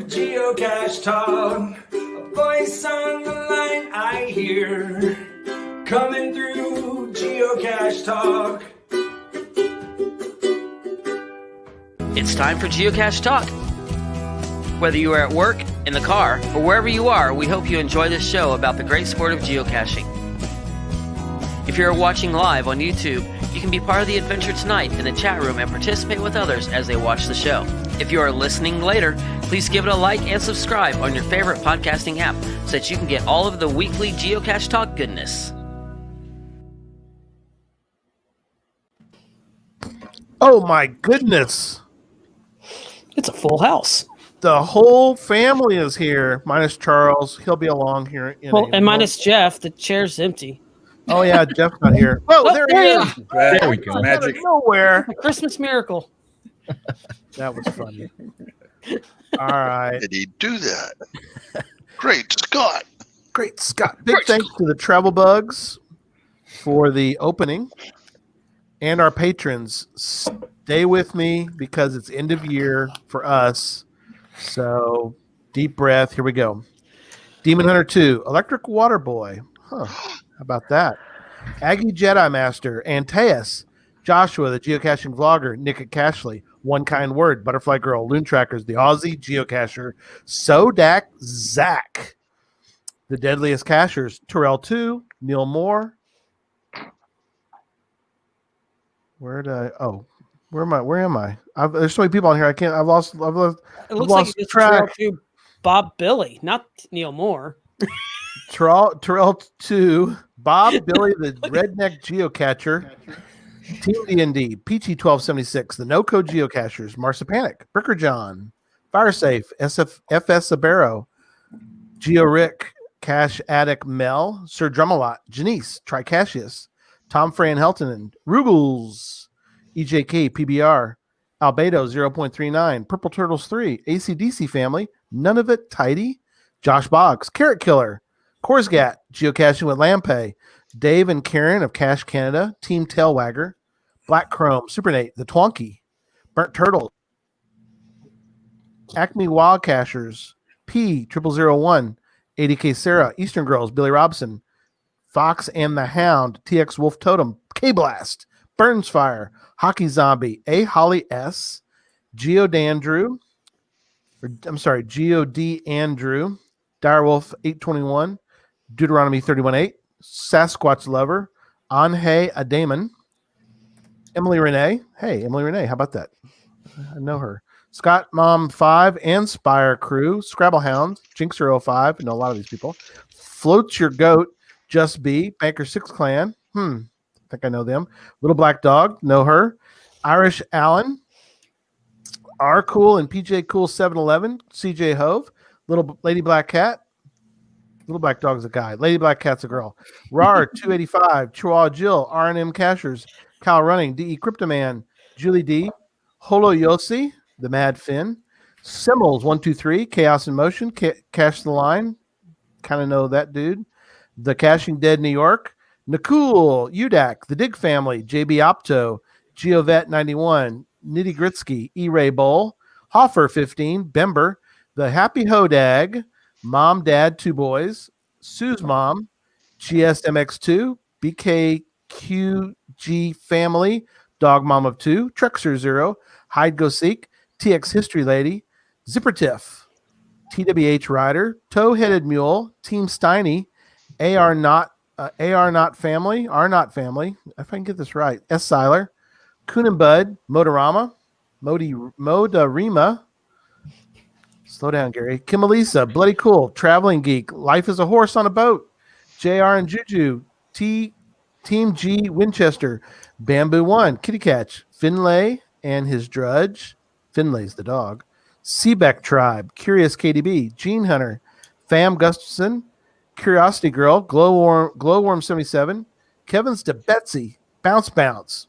Geocache talk, a voice on the line I hear, coming through Geocache talk. It's time for Geocache Talk. Whether you are at work, in the car, or wherever you are, we hope you enjoy this show about the great sport of geocaching. If you're watching live on YouTube, you can be part of the adventure tonight in the chat room and participate with others as they watch the show. If you are listening later, please give it a like and subscribe on your favorite podcasting app so that you can get all of the weekly Geocache Talk goodness. Oh my goodness. It's a full house. The whole family is here, minus Charles. He'll be along here. And minus Jeff. The chair's empty. Oh, yeah, Jeff's not here. Oh, there he is. There we go. Magic. Nowhere. A Christmas miracle. That was funny. All right. Did he do that? Great Scott. Great Scott. Big thanks to the Travel Bugs for the opening and our patrons. Stay with me because it's end of year for us. So deep breath. Here we go. Demon Hunter 2, Electric Water Boy. Huh. How about that? Aggie Jedi Master, Antaeus, Joshua, the geocaching vlogger, Nick at Cashley, One Kind Word, Butterfly Girl, Loon Trackers, the Aussie Geocacher, Sodak Zach, the Deadliest Cachers, Terrell 2, Neil Moore. Where am I? There's so many people on here. I've lost It looks lost like it's track. to Bob Billy, not Neil Moore. Terrell 2, Bob Billy, the Redneck Geocacher, Team D&D, Peachy 1276, the No Code Geocachers, Marsipanic, Bricker John, Firesafe, FS Sabero, Geo Rick, Cash Addict Mel, Sir Drumalot, Janice, Tricashius, Tom Fran Heltonen, Rugels, EJK, PBR, Albedo 0.39, Purple Turtles 3, ACDC Family, None of It Tidy, Josh Boggs, Carrot Killer, Korsgat, Geocaching with Lampay, Dave and Karen of Cache Canada, Team Tailwagger, Black Chrome, Super Nate, The Twonky, Burnt Turtle, Acme Wild Cachers, P0001, 80K Sarah, Eastern Girls, Billy Robson, Fox and the Hound, TX Wolf Totem, K-Blast, Burns Fire, Hockey Zombie, A. Holly S, Geo D. Andrew, Direwolf 821, Deuteronomy 31:8, Sasquatch Lover, Anhe Adaman, Emily Renee. Hey, Emily Renee, how about that? I know her. Scott Mom 5 and Spire Crew, Scrabble Hound, Jinxer 05, I know a lot of these people. Floats Your Goat, Just Be, Banker 6 Clan. I think I know them. Little Black Dog, know her. Irish Allen, R Cool and PJ Cool 711, CJ Hove, Little Lady Black Cat. Little Black Dog's a guy. Lady Black Cat's a girl. RAR 285, Chihuahua Jill, R&M Cashers, Kyle Running, DE Cryptoman, Julie D, Holo Yossi, The Mad Finn, Simmels 123, Chaos in Motion, Cash the Line, kind of know that dude. The Caching Dead New York, Nakul, Udak, The Dig Family, JB Opto, Geovet 91, Nitty Gritsky, E-Ray Bowl, Hoffer 15, Bember, The Happy Hodag, Mom, Dad, Two Boys, Sue's Mom, GSMX2, BKQG Family, Dog Mom of 2, Trexer 0, Hide Go Seek, TX History Lady, Zipper Tiff, TWH Rider, Toe-Headed Mule, Team Steiny, AR Not Family, R Not Family, if I can get this right, S. Seiler, Coon and Bud, Motorama, Modarima, slow down, Gary. Kim Elisa, Bloody Cool, Traveling Geek, Life is a Horse on a Boat, JR and Juju, Team G Winchester, Bamboo One, Kitty Catch, Finlay and his Drudge, Finlay's the dog, Seabeck Tribe, Curious KDB, Gene Hunter, Fam Gustafson, Curiosity Girl, Glowworm 77, Kevin's to Betsy, Bounce.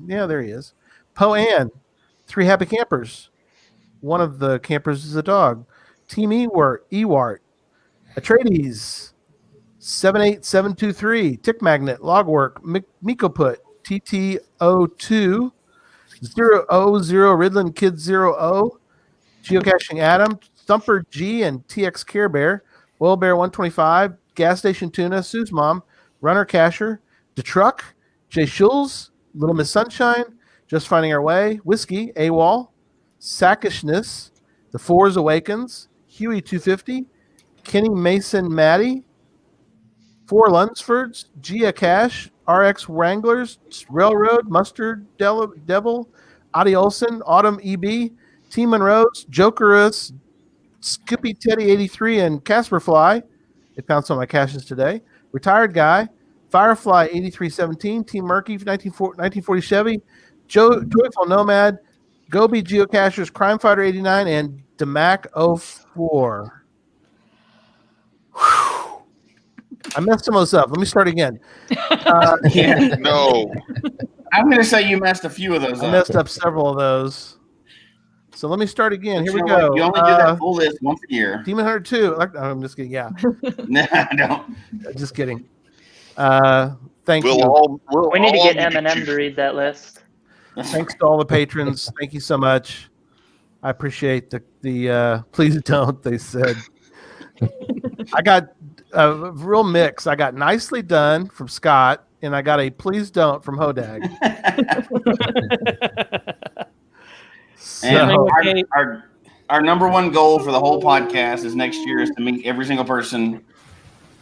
Yeah, there he is. Poe Ann, Three Happy Campers. One of the campers is a dog. Team Ewart, Atreides, 78723, Tick Magnet, Logwork, Mikoput, TT02, 000, Ridland Kid 00, Geocaching Adam, Stumper G and TX Care Bear, Oil Bear 125, Gas Station Tuna, Sue's Mom, Runner Casher, DeTruck, Jay Schulz, Little Miss Sunshine, Just Finding Our Way, Whiskey, AWOL, Sackishness, The Fours Awakens, Huey 250, Kenny Mason Maddie, Four Lunsfords, Geocache, RX Wranglers, Railroad, Mustard Devil, Adi Olson, Autumn EB, T Monroe's, Jokerus, Skippy Teddy 83, and Casper Fly. They found some of my caches today. Retired Guy, Firefly 8317, Team Murky 1940 Chevy, Joyful Nomad, Gobi Geocachers, Crime Fighter 89, and Demac 04. I messed some of those up. Let me start again. No. I'm going to say you messed a few of those I up. messed up several of those. So let me start again. Here we You know go. what? You only do that full list once a year. Demon Hunter 2. I'm just kidding. Yeah, No, I don't. just kidding. Thank you. We need to get Eminem to read that list. Thanks to all the patrons. Thank you so much. I appreciate the please don't, they said. I got a real mix. I got nicely done from Scott, and I got a please don't from Hodag. And our number one goal for the whole podcast is next year is to meet every single person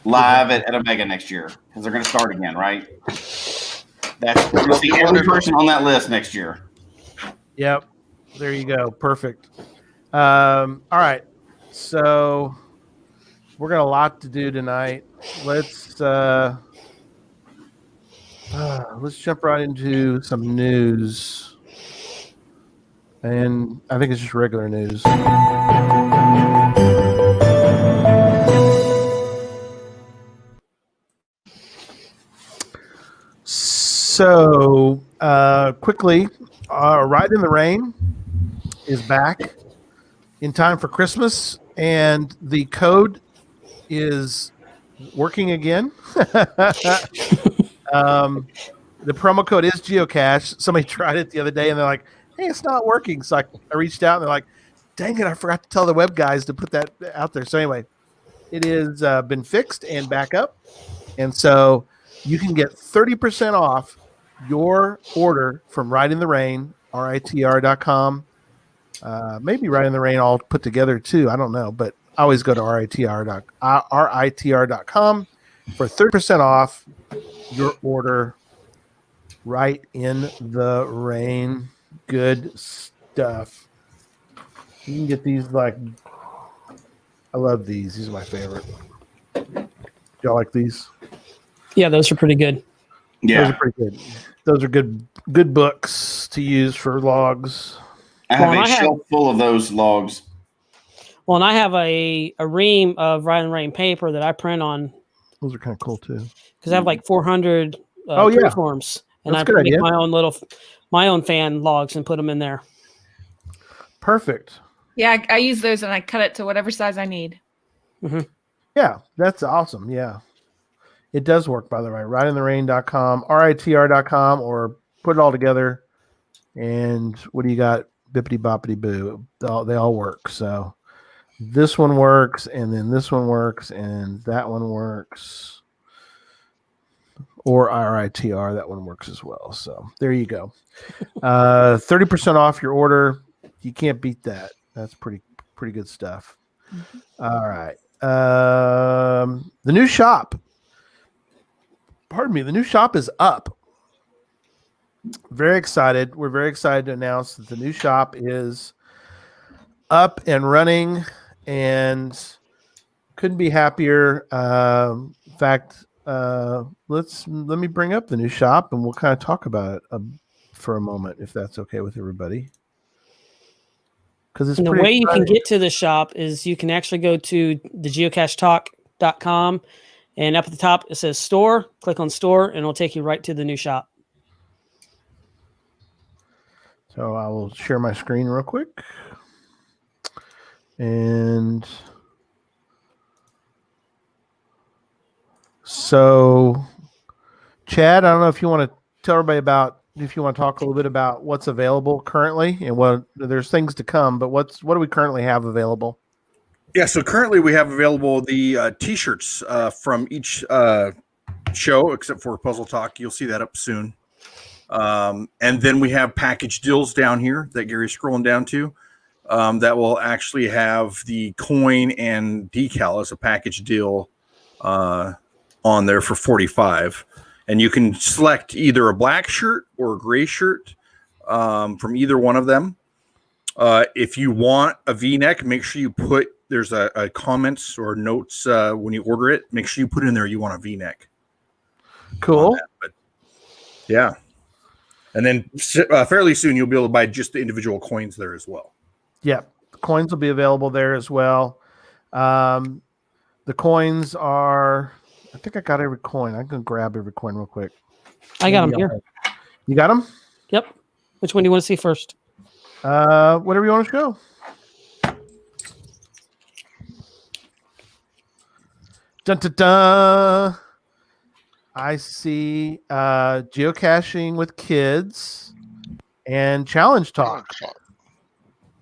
live at Omega next year, because they're going to start again, right? We're going to see every person on that list next year. Yep. There you go. Perfect. All right. So we're got a lot to do tonight. Let's jump right into some news. And I think it's just regular news. So, quickly, Ride in the Rain is back in time for Christmas, and the code is working again. The promo code is Geocache. Somebody tried it the other day, and they're like, hey, it's not working. So I reached out, and they're like, dang it, I forgot to tell the web guys to put that out there. So anyway, it has been fixed and back up. And so you can get 30% off your order from Ride in the Rain, RITR.com. Maybe Ride in the Rain all put together too. I don't know, but I always go to RITR.com for 30% off your order. Right in the Rain. Good stuff. You can get these I love these. These are my favorite. Y'all like these? Yeah, those are pretty good. Yeah. Those are pretty good. Those are good books to use for logs. I have a shelf full of those logs. Well, and I have a ream of Ride and Rain paper that I print on. Those are kind of cool too. Because I have like 400 forms, and That's I make idea. my own fan logs and put them in there. Perfect. Yeah, I use those and I cut it to whatever size I need. Mm-hmm. Yeah, that's awesome. Yeah. It does work, by the way. RideInTheRain.com, RITR.com, or put it all together. And what do you got? Bippity boppity boo. They all work. So this one works, and then this one works, and that one works. Or RITR, that one works as well. So there you go. 30% off your order. You can't beat that. That's pretty good stuff. Mm-hmm. All right. The new shop. Pardon me. The new shop is up. Very excited. We're very excited to announce that the new shop is up and running, and couldn't be happier. In fact, let me bring up the new shop, and we'll kind of talk about it for a moment, if that's okay with everybody. Because it's the way exciting. You can get to the shop is you can actually go to the geocachetalk.com, and up at the top it says store. Click on store, and it'll take you right to the new shop. So I will share my screen real quick. And so, Chad, I don't know if you want to tell everybody if you want to talk a little bit about what's available currently, and there's things to come, but what do we currently have available? Yeah, so currently we have available the T-shirts from each show, except for Puzzle Talk. You'll see that up soon. And then we have package deals down here that Gary's scrolling down to. That will actually have the coin and decal as a package deal on there for $45. And you can select either a black shirt or a gray shirt from either one of them. If you want a V-neck, make sure you put, there's a comments or notes when you order it. Make sure you put in there you want a V-neck. Cool. But yeah. And then fairly soon you'll be able to buy just the individual coins there as well. Yeah, the coins will be available there as well. The coins are, I think I got every coin. I can grab every coin real quick. I got them here. You got them? Yep. Which one do you want to see first? Whatever you want to show. Dun, dun, dun. I see geocaching with kids and challenge talk.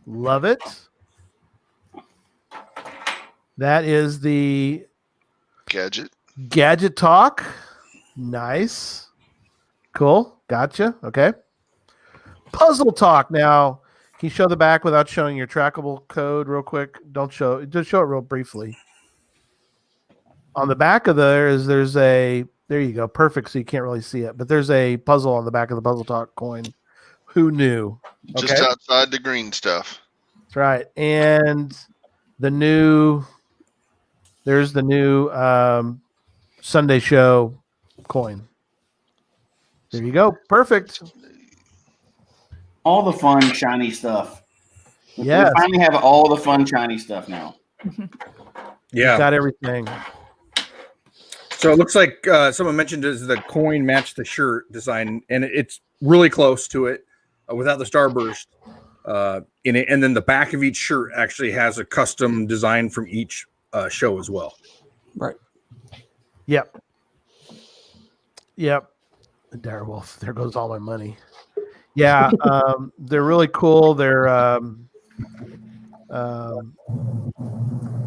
Love it. That is the Gadget talk. Nice. Cool. Gotcha. Okay. Puzzle talk. Now, can you show the back without showing your trackable code real quick? Don't show, just show it real briefly. On the back of there's there you go. Perfect. So you can't really see it, but there's a puzzle on the back of the Puzzle Talk coin. Who knew? Okay. Just outside the green stuff. That's right. And there's the new Sunday show coin. There you go. Perfect. All the fun, shiny stuff. Yeah. We finally have all the fun, shiny stuff now. Yeah. Got everything. So it looks like someone mentioned is the coin match the shirt design, and it's really close to it without the starburst in it. And then the back of each shirt actually has a custom design from each show as well. Right. Yep. The direwolf. There goes all my money. Yeah, they're really cool. They're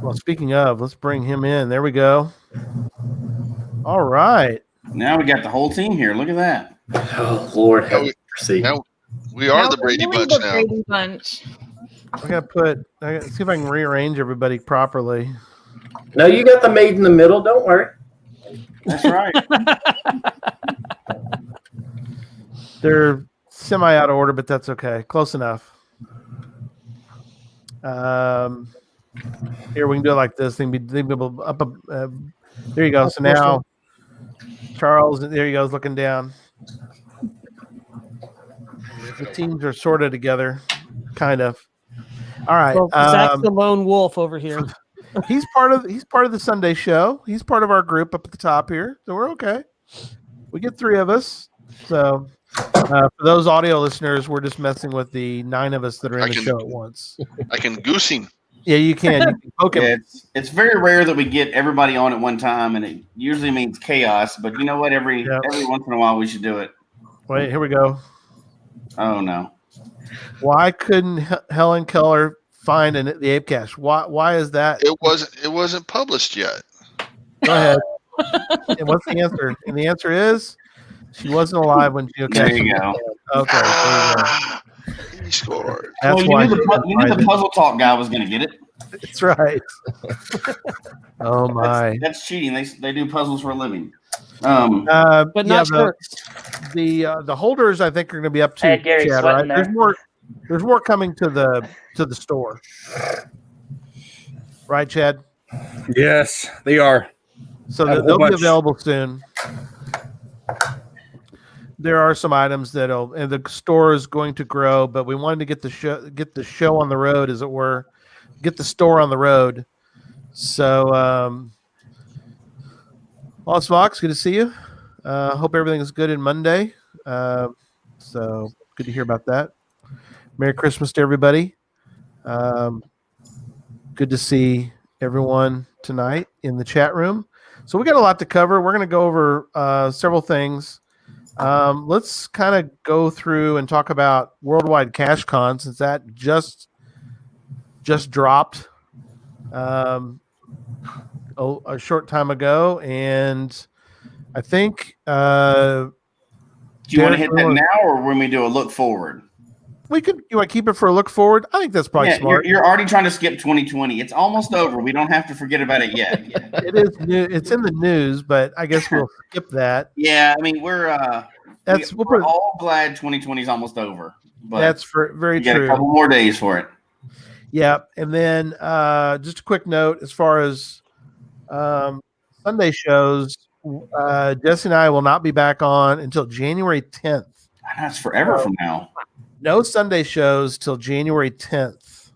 well, speaking of, let's bring him in. There we go. All right. Now we got the whole team here. Look at that. Oh, Lord have mercy. Now we are the Brady Bunch now. Brady Bunch. I gotta see if I can rearrange everybody properly. No, you got the maid in the middle. Don't worry. That's right. They're semi out of order, but that's okay. Close enough. Here we can do it like this. There you go. So now Charles, there he goes, looking down. The teams are sorted together, kind of. All right. Well, Zach's the lone wolf over here. He's part of the Sunday show. He's part of our group up at the top here, so we're okay. We get 3 of us. So for those audio listeners, we're just messing with the 9 of us that are in the show at once. I can goose him. Yeah, you can. You can poke him. Yeah, it's very rare that we get everybody on at one time, and it usually means chaos. But you know what? Every once in a while, we should do it. Wait, here we go. Oh no! Why couldn't Helen Keller find the ape cache? Why is that? It wasn't published yet. Go ahead. And what's the answer? And the answer is she wasn't alive when Geocache. There you go. Okay. There you go. He scored. That's well, why you knew the Puzzle Talk guy was going to get it. That's right. Oh my! That's cheating. They do puzzles for a living. But not shirts. The holders I think are going to be up to Hey, Gary, Chad, right? sweating there. There's more coming to the store, right, Chad? Yes, they are. So they'll be available soon. There are some items and the store is going to grow, but we wanted to get the show on the road, as it were, get the store on the road. So, Lost Fox, good to see you. Hope everything is good in Monday. So good to hear about that. Merry Christmas to everybody. Good to see everyone tonight in the chat room. So we got a lot to cover. We're going to go over several things. Let's kind of go through and talk about Worldwide CacheCon, since that just dropped. a short time ago, and I think Do you want to hit that now, or when we do a look forward? You want to keep it for a look forward? I think that's probably smart. You're already trying to skip 2020. It's almost over. We don't have to forget about it yet. It is new. It's in the news, but I guess we'll skip that. Yeah, I mean we're all glad 2020 is almost over. But that's very true. A couple more days for it. Yeah, and then just a quick note as far as Sunday shows, Jesse and I will not be back on until January 10th. That's forever from now. No Sunday shows till January 10th.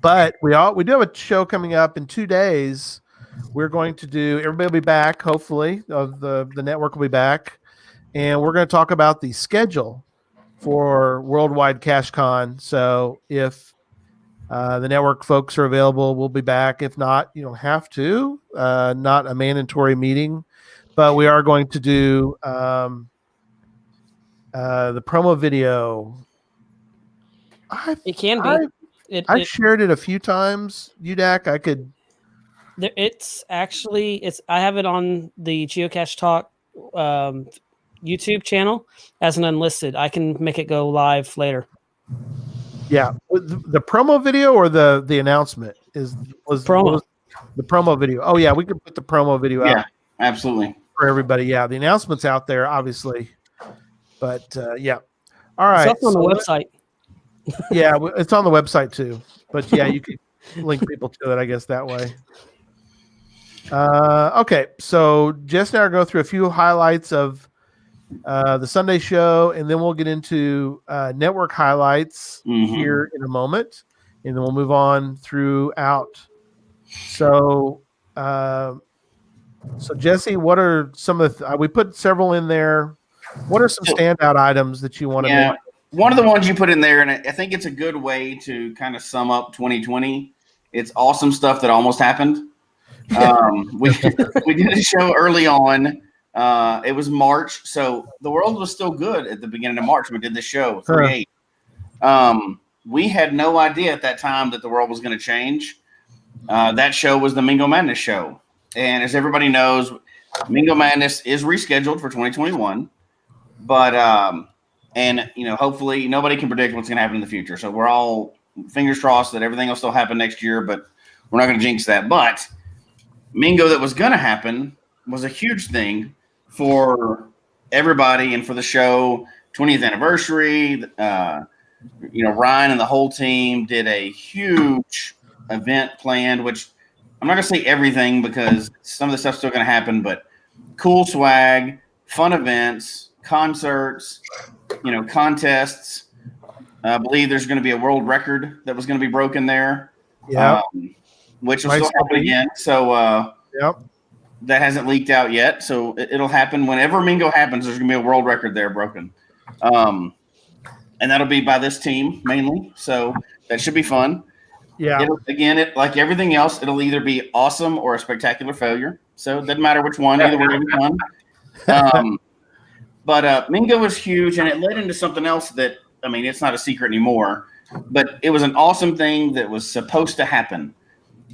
But we do have a show coming up in 2 days. We're going to do, everybody will be back, hopefully. The network will be back. And we're going to talk about the schedule for Worldwide CacheCon. So if the network folks are available, we'll be back. If not, you don't have to. Not a mandatory meeting. But we are going to do the promo video. It can be. I shared it a few times. UDAC, I could. It's actually I have it on the Geocache Talk YouTube channel as an unlisted. I can make it go live later. Yeah, the promo video or the announcement was promo. The promo video. Oh yeah, we could put the promo video out. Yeah, absolutely for everybody. Yeah, the announcement's out there, obviously. But yeah, all right. It's on the website. Yeah, it's on the website too. But yeah, you could link people to it, I guess, that way. Okay, so Jess and I are going to go through a few highlights of the Sunday show, and then we'll get into network highlights here in a moment, and then we'll move on throughout. So, Jesse, what are some of the we put several in there? What are some standout items that you want to make? One of the ones you put in there, and I think it's a good way to kind of sum up 2020. It's awesome stuff that almost happened. We did a show early on. It was March, so the world was still good at the beginning of March. We did this show, 38. We had no idea at that time that the world was going to change. That show was the Mingo Madness show. And as everybody knows, Mingo Madness is rescheduled for 2021. But, hopefully nobody can predict what's going to happen in the future. So we're all fingers crossed that everything will still happen next year, but we're not going to jinx that. But Mingo that was going to happen was a huge thing for everybody and for the show. 20th anniversary. Ryan and the whole team did a huge event planned, which I'm not going to say everything because some of the stuff's still going to happen, but cool swag, fun events, concerts, contests. I believe there's going to be a world record that was going to be broken there. Yeah. Which will still happen again. So, yep. That hasn't leaked out yet. So it'll happen whenever Mingo happens. There's going to be a world record there broken. And that'll be by this team mainly. So that should be fun. Yeah. Like everything else, it'll either be awesome or a spectacular failure. So it doesn't matter which one. Either way, it'll be fun. But Mingo was huge, and it led into something else that, it's not a secret anymore, but it was an awesome thing that was supposed to happen.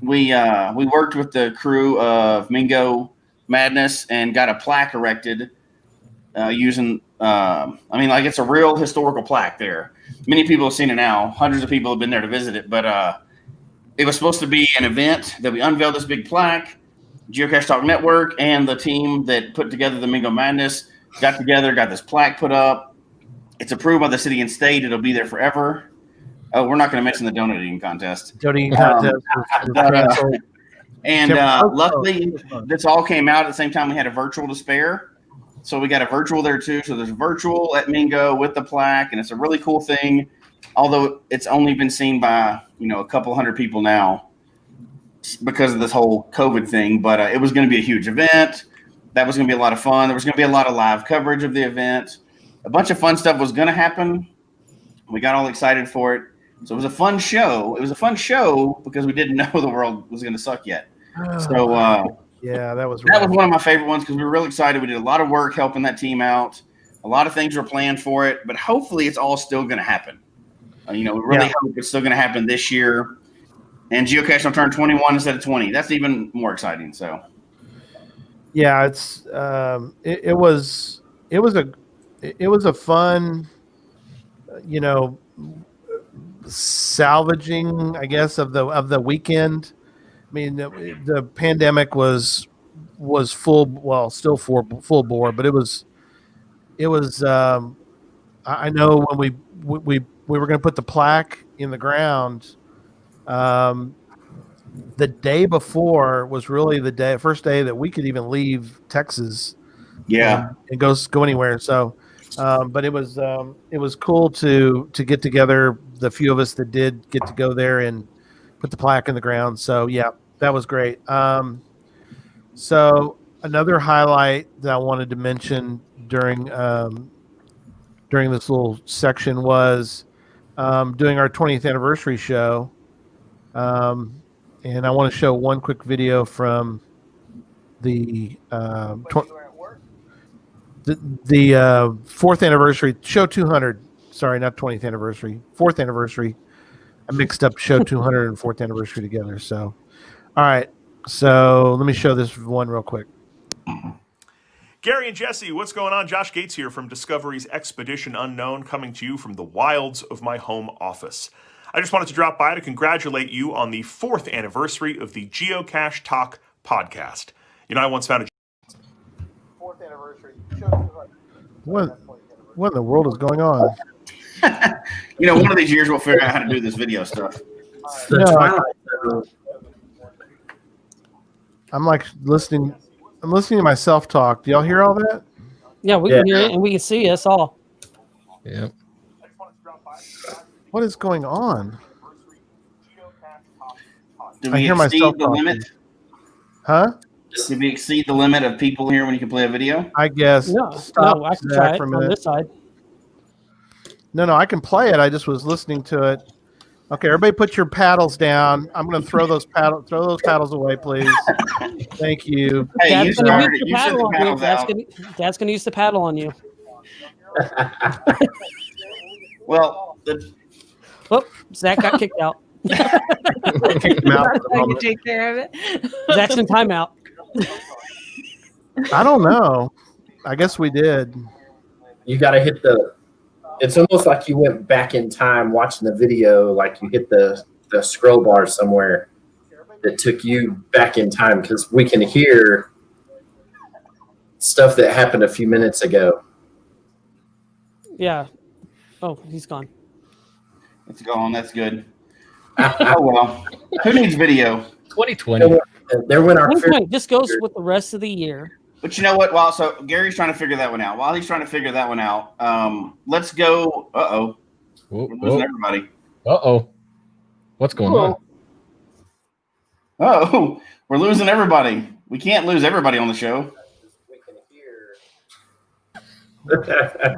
We worked with the crew of Mingo Madness and got a plaque erected using, it's a real historical plaque there. Many people have seen it now. Hundreds of people have been there to visit it, but it was supposed to be an event that we unveiled this big plaque. Geocache Talk Network and the team that put together the Mingo Madness got together, got this plaque put up. It's approved by the city and state. It'll be there forever. Oh, we're not going to mention the donut eating contest. Luckily, this all came out at the same time we had a virtual to spare. So we got a virtual there too. So there's a virtual at Mingo with the plaque, and it's a really cool thing. Although it's only been seen by, a couple hundred people now because of this whole COVID thing. But it was going to be a huge event. That was going to be a lot of fun. There was going to be a lot of live coverage of the event. A bunch of fun stuff was going to happen. We got all excited for it. So it was a fun show. It was a fun show because we didn't know the world was going to suck yet. So that was one of my favorite ones because we were really excited. We did a lot of work helping that team out. A lot of things were planned for it, but hopefully it's all still going to happen. We really hope it's still going to happen this year. And Geocache will turn 21 instead of 20. That's even more exciting. So, yeah, it's it was a fun, salvaging, I guess, of the weekend. I mean, the pandemic was full, well, still full bore, but it was. I know when we were going to put the plaque in the ground. The day before was really the first day that we could even leave Texas, yeah. and go anywhere. So, but it was cool to get together. The few of us that did get to go there and put the plaque in the ground. So yeah, that was great. So another highlight that I wanted to mention during this little section was doing our 20th anniversary show. And I want to show one quick video from the fourth anniversary, show 200. Sorry, not 20th anniversary, fourth anniversary. I mixed up show 200 and fourth anniversary together. So, all right. So let me show this one real quick. Gary and Jesse, what's going on? Josh Gates here from Discovery's Expedition Unknown, coming to you from the wilds of my home office. I just wanted to drop by to congratulate you on the 4th anniversary of the Geocache Talk podcast. You know, I once found a 4th anniversary. What in the world is going on? You know, one of these years we'll figure out how to do this video stuff. I'm like listening. I'm listening to myself talk. Do y'all hear all that? Yeah, we can hear it and we can see us all. Yeah. What is going on? Did I we hear exceed myself the talking. limit? Huh? Did we exceed the limit of people here when you can play a video? I guess. No, Stop, I can Zach, try it for a on minute. this side. No, I can play it. I just was listening to it. Okay, everybody, put your paddles down. I'm going to throw those paddles away, please. Thank you. Hey, Dad's you gonna started use it. the You said paddle the on you. paddles out. Dad's gonna use the paddle on you. Well, Whoop, Zach got kicked out. Kick him out for the I can moment. take care of it. Zach's in timeout. I don't know. I guess we did. You got to hit the. It's almost like you went back in time watching the video, like you hit the scroll bar somewhere that took you back in time, because we can hear stuff that happened a few minutes ago. Yeah. Oh, he's gone. it's gone. That's good. Oh, well. Who needs video? 2020. There went our It just goes with the rest of the year. But you know what? So Gary's trying to figure that one out. While he's trying to figure that one out, let's go. Uh-oh. We're losing everybody. Uh-oh. What's going on? Oh, we're losing everybody. We can't lose everybody on the show.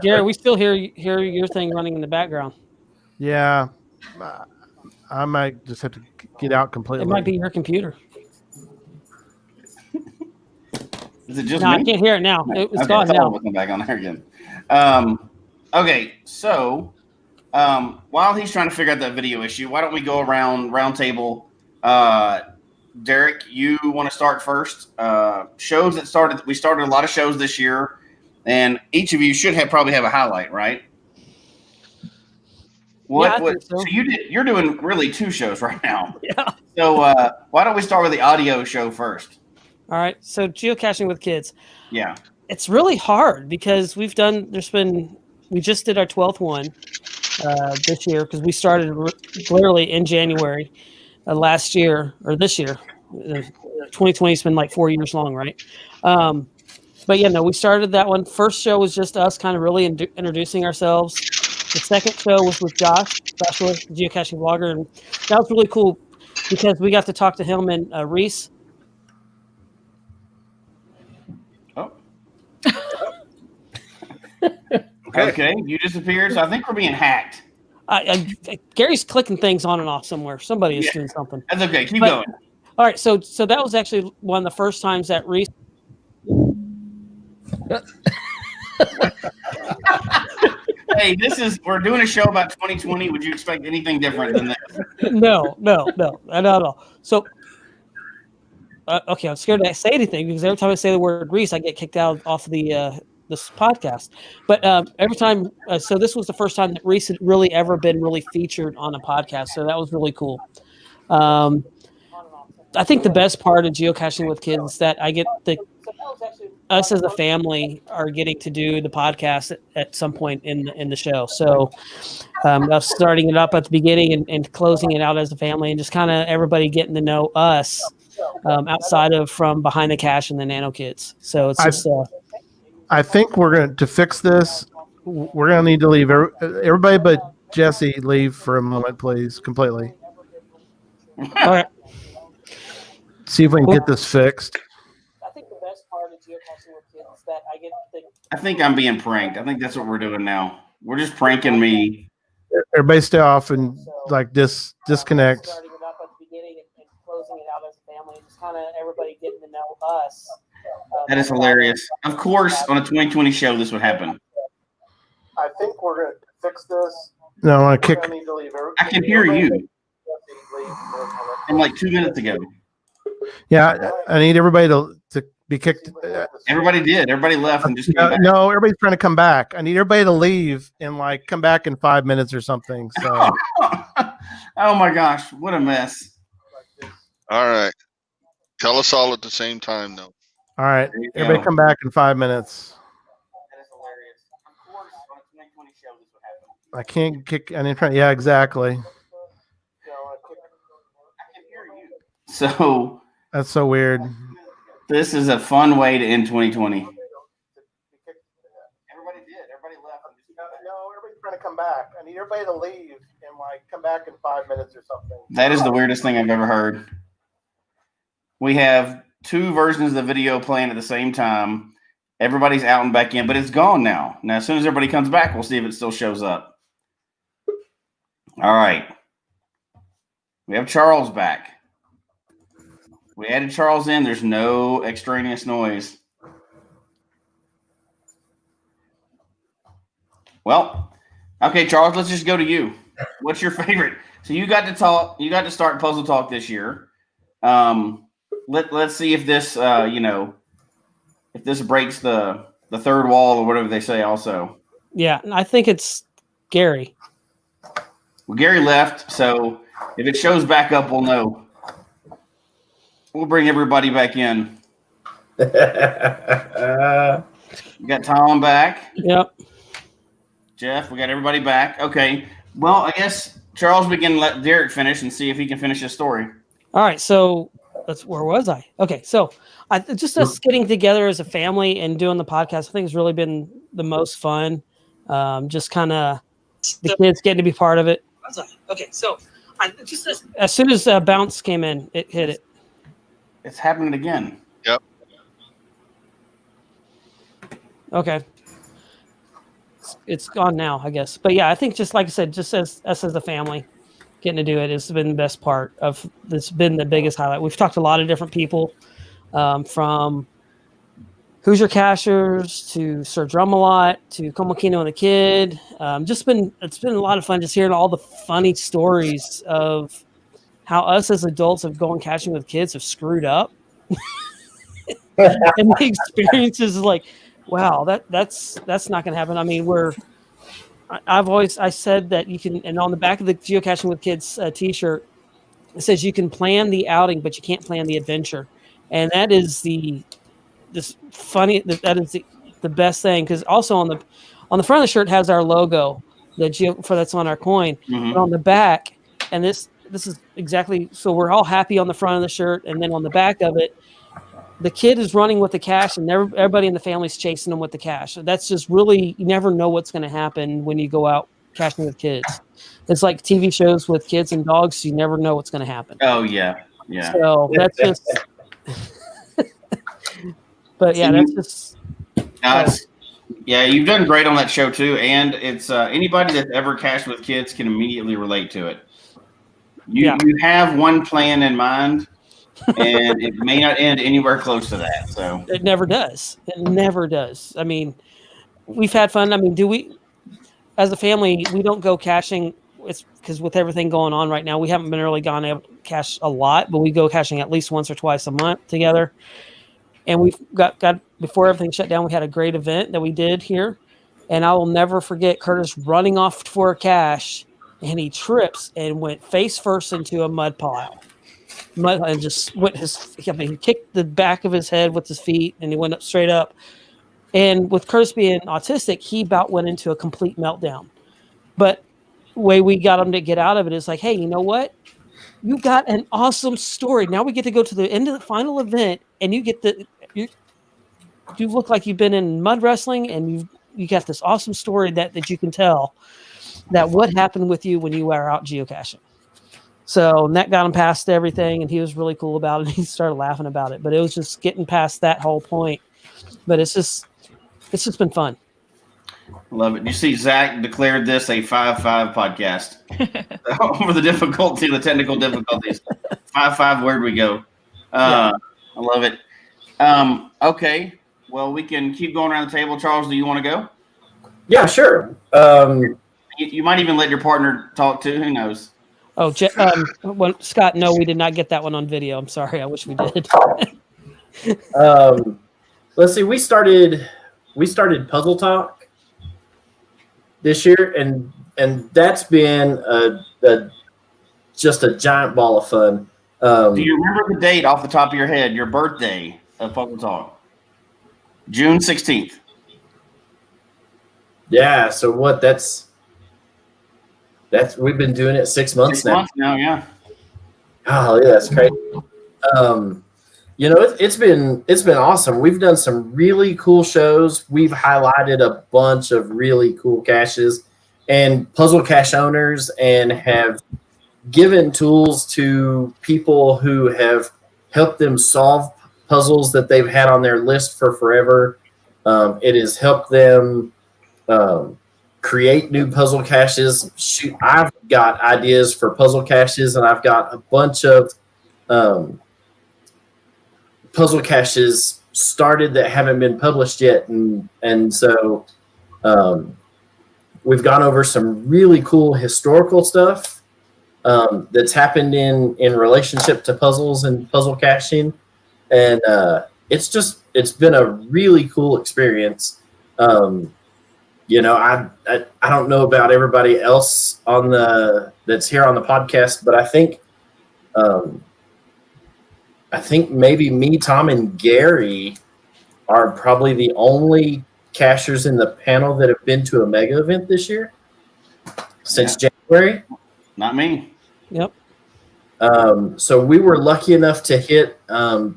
Gary, we still hear your thing running in the background. Yeah. I might just have to get out completely. It might be your computer. Is it just No, me? I can't hear it now. It's Okay, gone hold now. on, we'll come back on there again. Okay, so while he's trying to figure out that video issue, why don't we go around round table? Derek, you want to start first? Shows that started. We started a lot of shows this year, and each of you should probably have a highlight, right? Yeah, I think so. So you're doing really 2 shows right now. Yeah. So why don't we start with the audio show first? All right. So geocaching with kids. Yeah. It's really hard because we just did our 12th one this year because we started literally in January last year or this year. 2020 has been like 4 years long, right? But yeah, no, we started that one. First show was just us kind of really introducing ourselves. The second show was with Josh, the geocaching vlogger, and that was really cool because we got to talk to him and Reese. Oh. Okay, you disappeared. So I think we're being hacked. Gary's clicking things on and off somewhere. Somebody is doing something. That's okay. Keep going. All right, so that was actually one of the first times that Reese. Hey, we're doing a show about 2020. Would you expect anything different than this? No, not at all. So, okay, I'm scared to say anything because every time I say the word Greece, I get kicked out off of this podcast. But every time, so this was the first time that Reese had really ever been really featured on a podcast. So that was really cool. I think the best part of geocaching with kids is that I get us as a family are getting to do the podcast at some point in the show. So us starting it up at the beginning and closing it out as a family and just kind of everybody getting to know us outside of from behind the cache and the Nano Kids. So it's just. I think we're going to fix this. We're going to need to leave everybody but Jesse leave for a moment, please, completely. All right. See if we can get this fixed. I think the best part of geocaching with kids is that I get I think I'm being pranked. I think that's what we're doing now. We're just pranking me. Everybody stay off and like disconnect. Starting it up at the beginning and closing it out as a family, just kind of everybody getting to know us. That is hilarious. Of course, on a 2020 show, this would happen. I think we're going to fix this. No, I want to kick. I can hear you. From like 2 minutes ago. Yeah, I need everybody to be kicked. Everybody did. Everybody left and just came back. No, everybody's trying to come back. I need everybody to leave and like come back in 5 minutes or something. So. Oh my gosh, what a mess. All right. Tell us all at the same time, though. All right, everybody come back in 5 minutes. That is hilarious. Of course, on a 2020 show, this would happen. I can't kick. I didn't try. Yeah, exactly. So that's so weird. This is a fun way to end 2020. Everybody did. Everybody left. No, everybody's trying to come back. I need everybody to leave and like come back in 5 minutes or something. That is the weirdest thing I've ever heard. We have 2 versions of the video playing at the same time. Everybody's out and back in, but it's gone now. Now, as soon as everybody comes back, we'll see if it still shows up. All right. We have Charles back. We added Charles in. There's no extraneous noise. Well, okay, Charles, let's just go to you. What's your favorite? So you got to talk. You got to start Puzzle Talk this year. Let's see if this, if this breaks the third wall or whatever they say. Also, yeah, I think it's Gary. Well, Gary left, so if it shows back up, we'll know. We'll bring everybody back in. You got Tom back. Yep. Jeff, we got everybody back. Okay. Well, I guess, Charles, we can let Derek finish and see if he can finish his story. All right. So where was I? Okay. So just us getting together as a family and doing the podcast, I think has really been the most fun. Just kind of the kids getting to be part of it. Okay. So as soon as Bounce came in, it hit it. It's happening again. Yep. Okay. It's gone now, I guess. But yeah, I think just like I said, just as us as a family getting to do it has been the best part of this. Been the biggest highlight. We've talked to a lot of different people, from Hoosier Cachers to Sir Drumalot to Komokino and the Kid. It's been a lot of fun just hearing all the funny stories of how us as adults of going caching with kids have screwed up. And the experiences is like, wow, that's not going to happen. I mean, I said that you can, and on the back of the Geocaching with Kids t-shirt, it says you can plan the outing, but you can't plan the adventure. And that is the best thing. Cause also on the front of the shirt has our logo, that's on our coin, but on the back, and this is exactly, so we're all happy on the front of the shirt. And then on the back of it, the kid is running with the cache and everybody in the family's chasing them with the cache. So that's just really, you never know what's going to happen when you go out caching with kids. It's like TV shows with kids and dogs. So you never know what's going to happen. Oh yeah. Yeah. So that's just, but yeah, that's just. Yeah, you've done great on that show too. And it's anybody that's ever cached with kids can immediately relate to it. You have one plan in mind, and it may not end anywhere close to that. So it never does. It never does. I mean, we've had fun. I mean, as a family, we don't go caching. It's because with everything going on right now, we haven't been really gone to cache a lot, but we go caching at least once or twice a month together. And we've got before everything shut down, we had a great event that we did here. And I will never forget Curtis running off for a cache, and he trips and went face first into a mud pile. And just went he kicked the back of his head with his feet, and he went up straight up. And with Curtis being autistic, he about went into a complete meltdown. But the way we got him to get out of it is like, hey, you know what? You got an awesome story. Now we get to go to the end of the final event, and you get you look like you've been in mud wrestling, and you got this awesome story that you can tell that what happened with you when you were out geocaching. So that got him past everything, and he was really cool about it. He started laughing about it, but it was just getting past that whole point. But it's just been fun. Love it. You see, Zach declared this a 5-5 podcast over the difficulty, the technical difficulties. 5-5, where'd we go? I love it. Okay. Well, we can keep going around the table. Charles, do you want to go? Yeah, sure. You might even let your partner talk too. Who knows? Oh, well, Scott, no, we did not get that one on video. I'm sorry. I wish we did. Let's see. We started Puzzle Talk this year, and that's been just a giant ball of fun. Do you remember the date off the top of your head? Your birthday of Puzzle Talk, June 16th. Yeah. So what? That's we've been doing it 6 months 6 months now. Yeah. Oh, yeah, that's crazy. It's been awesome. We've done some really cool shows. We've highlighted a bunch of really cool caches and puzzle cache owners, and have given tools to people who have helped them solve puzzles that they've had on their list for forever. It has helped them create new puzzle caches. Shoot, I've got ideas for puzzle caches, and I've got a bunch of puzzle caches started that haven't been published yet, and so we've gone over some really cool historical stuff that's happened in relationship to puzzles and puzzle caching, and it's been a really cool experience. I don't know about everybody else that's here on the podcast, but I think maybe me, Tom, and Gary are probably the only cachers in the panel that have been to a mega event this year since January. Not me. Yep. So we were lucky enough to hit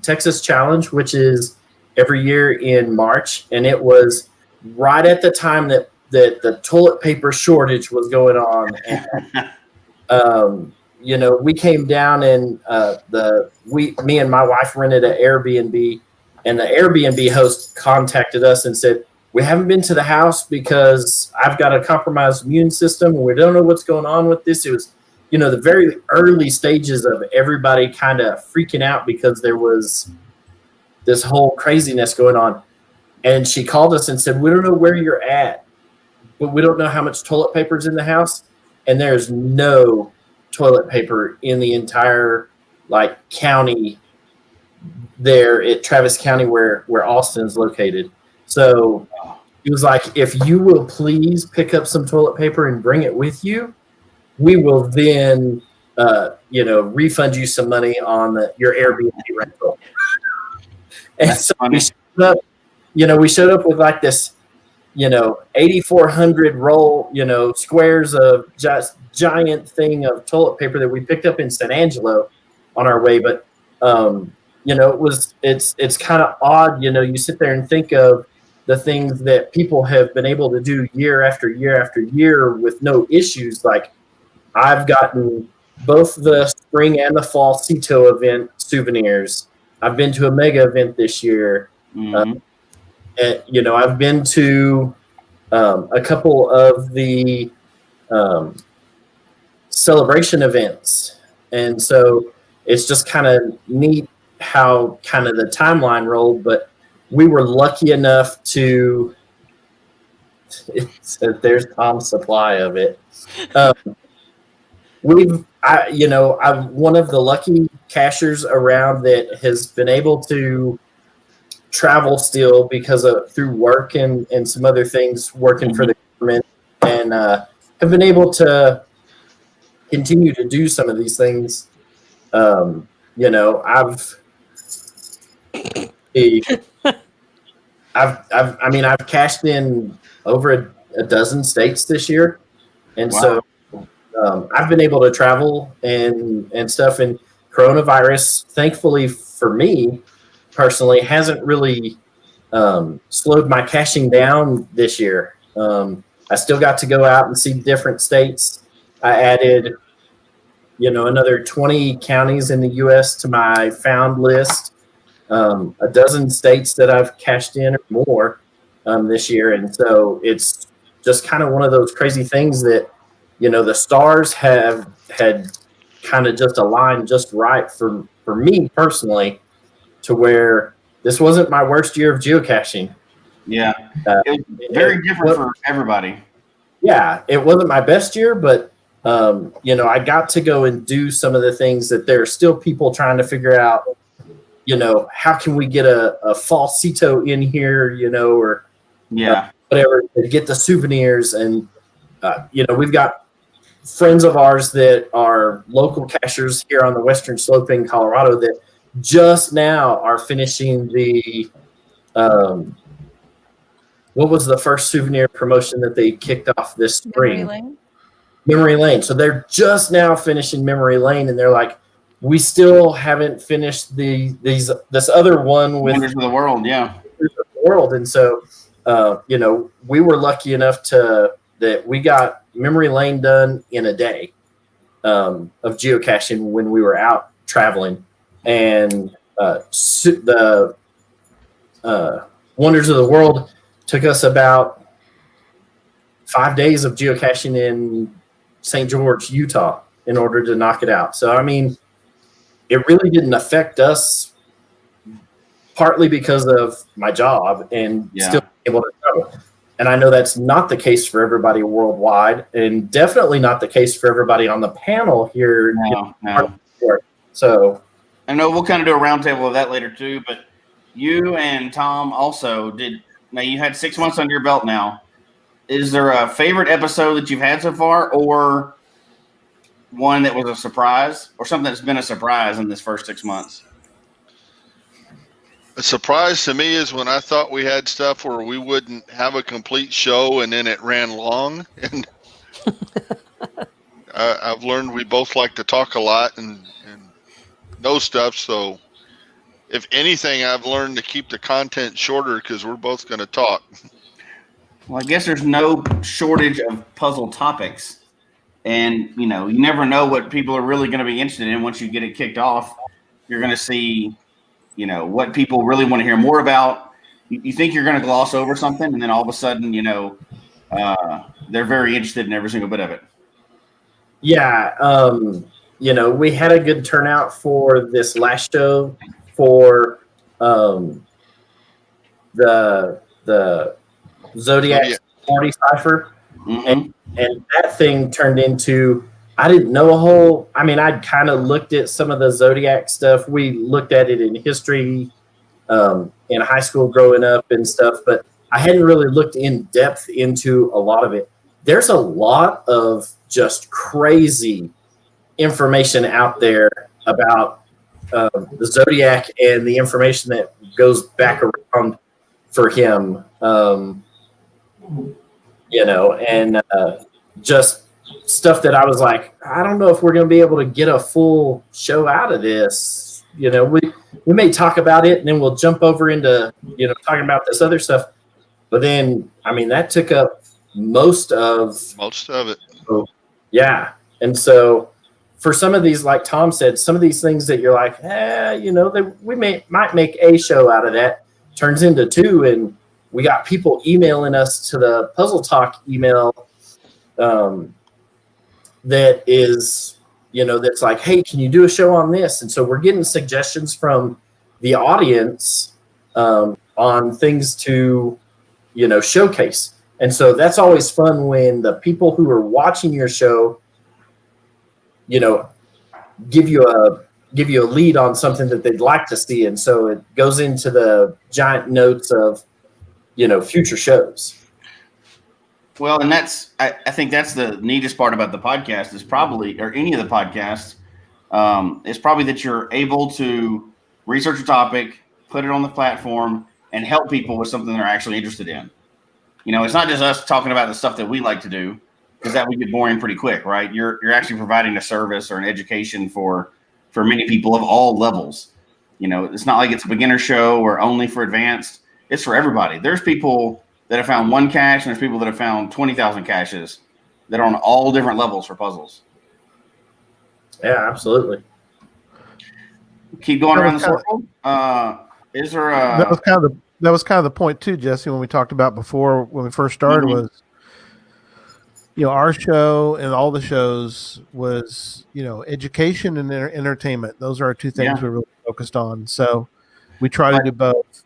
Texas Challenge, which is every year in March, and it was right at the time that the toilet paper shortage was going on. And, we came down and me and my wife rented an Airbnb, and the Airbnb host contacted us and said, we haven't been to the house because I've got a compromised immune system, and we don't know what's going on with this. It was, the very early stages of everybody kind of freaking out because there was this whole craziness going on. And she called us and said, we don't know where you're at, but we don't know how much toilet paper is in the house. And there's no toilet paper in the entire county there at Travis County where Austin's located. So he was like, if you will please pick up some toilet paper and bring it with you, we will then refund you some money on your Airbnb rental. And so we showed up with this 8,400 roll, squares of just giant thing of toilet paper that we picked up in San Angelo on our way. But, it's kind of odd, you sit there and think of the things that people have been able to do year after year after year with no issues. Like, I've gotten both the spring and the fall CITO event souvenirs. I've been to a mega event this year. Mm-hmm. I've been to a couple of the celebration events. And so it's just kind of neat how kind of the timeline rolled. But we were lucky enough to There's Tom's supply of it. I'm one of the lucky cachers around that has been able to travel still because of through work and some other things working for the government, and have been able to continue to do some of these things. I've cashed in over a dozen states this year, and so I've been able to travel and stuff. And coronavirus, thankfully for me personally, hasn't really slowed my caching down this year. I still got to go out and see different states. I added, another 20 counties in the U.S. to my found list. A dozen states that I've cashed in or more this year. And so it's just kind of one of those crazy things that, the stars had kind of just aligned just right for me personally, to where this wasn't my worst year of geocaching. Yeah. It was very different for everybody. Yeah, it wasn't my best year, but I got to go and do some of the things that there are still people trying to figure out, how can we get a falsito in here, or whatever, to get the souvenirs. And, we've got friends of ours that are local cachers here on the Western Slope in Colorado that just now are finishing the, what was the first souvenir promotion that they kicked off this spring? Memory Lane. So they're just now finishing Memory Lane, and they're like, we still haven't finished this other one with Wonders of the World. Yeah. Wonders of the World. And so, we were lucky enough that we got Memory Lane done in a day of geocaching when we were out traveling. And the Wonders of the World took us about 5 days of geocaching in St. George, Utah, in order to knock it out. So, it really didn't affect us, partly because of my job and still able to travel. And I know that's not the case for everybody worldwide, and definitely not the case for everybody on the panel here. No. So I know we'll kind of do a roundtable of that later too, but you and Tom also did. Now you had 6 months under your belt now. Is there a favorite episode that you've had so far, or one that was a surprise, or something that's been a surprise in this first 6 months? A surprise to me is when I thought we had stuff where we wouldn't have a complete show and then it ran long. And I've learned we both like to talk a lot and know stuff. So if anything, I've learned to keep the content shorter because we're both going to talk. Well, I guess there's no shortage of puzzle topics. And, you never know what people are really going to be interested in. Once you get it kicked off, you're going to see, what people really want to hear more about. You think you're going to gloss over something, and then all of a sudden, they're very interested in every single bit of it. Yeah. We had a good turnout for this last show for the Zodiac 40 Cipher. Mm-hmm. And that thing turned into, I didn't know I'd kind of looked at some of the Zodiac stuff. We looked at it in history in high school growing up and stuff, but I hadn't really looked in depth into a lot of it. There's a lot of just crazy information out there about the Zodiac and the information that goes back around for him. Just stuff that I was like, I don't know if we're going to be able to get a full show out of this. We may talk about it and then we'll jump over into, talking about this other stuff. But then, that took up most of it. So, yeah. And so for some of these, like Tom said, some of these things that you're like, we might make a show out of that, turns into two. And we got people emailing us to the Puzzle Talk email that is, that's like, hey, can you do a show on this? And so we're getting suggestions from the audience on things to, showcase. And so that's always fun when the people who are watching your show, you know, give you a lead on something that they'd like to see. And so it goes into the giant notes of, you know, future shows. Well, and I think that's the neatest part about the podcast is probably, or any of the podcasts, is probably that you're able to research a topic, put it on the platform, and help people with something they're actually interested in. You know, it's not just us talking about the stuff that we like to do, because that would get boring pretty quick, right? You're actually providing a service or an education for many people of all levels. You know, it's not like it's a beginner show or only for advanced. It's for everybody. There's people that have found one cache, and there's people that have found 20,000 caches that are on all different levels for puzzles. Yeah, absolutely. Keep going around the circle. Is there a... That was kind of the point too, Jesse, when we talked about before when we first started was, you know, our show and all the shows was, you know, education and entertainment. Those are our two things we're really focused on. So we try to do both.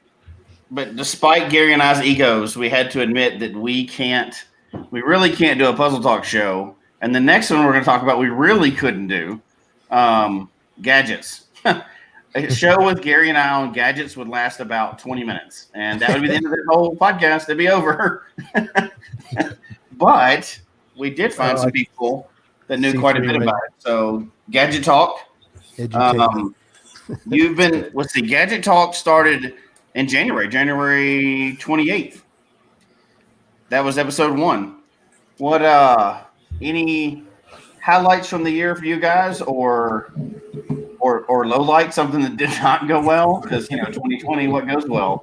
But despite Gary and I's egos, we had to admit that we really can't do a Puzzle Talk show. And the next one we're going to talk about, we really couldn't do gadgets. A show with Gary and I on gadgets would last about 20 minutes. And that would be the end of the whole podcast. It'd be over. But we did find some people that knew quite a bit about it. So Gadget Talk. You've been, Gadget Talk started in January 28th. That was episode 1. What any highlights from the year for you guys, or lowlights, something that did not go well? Because 2020, what goes well?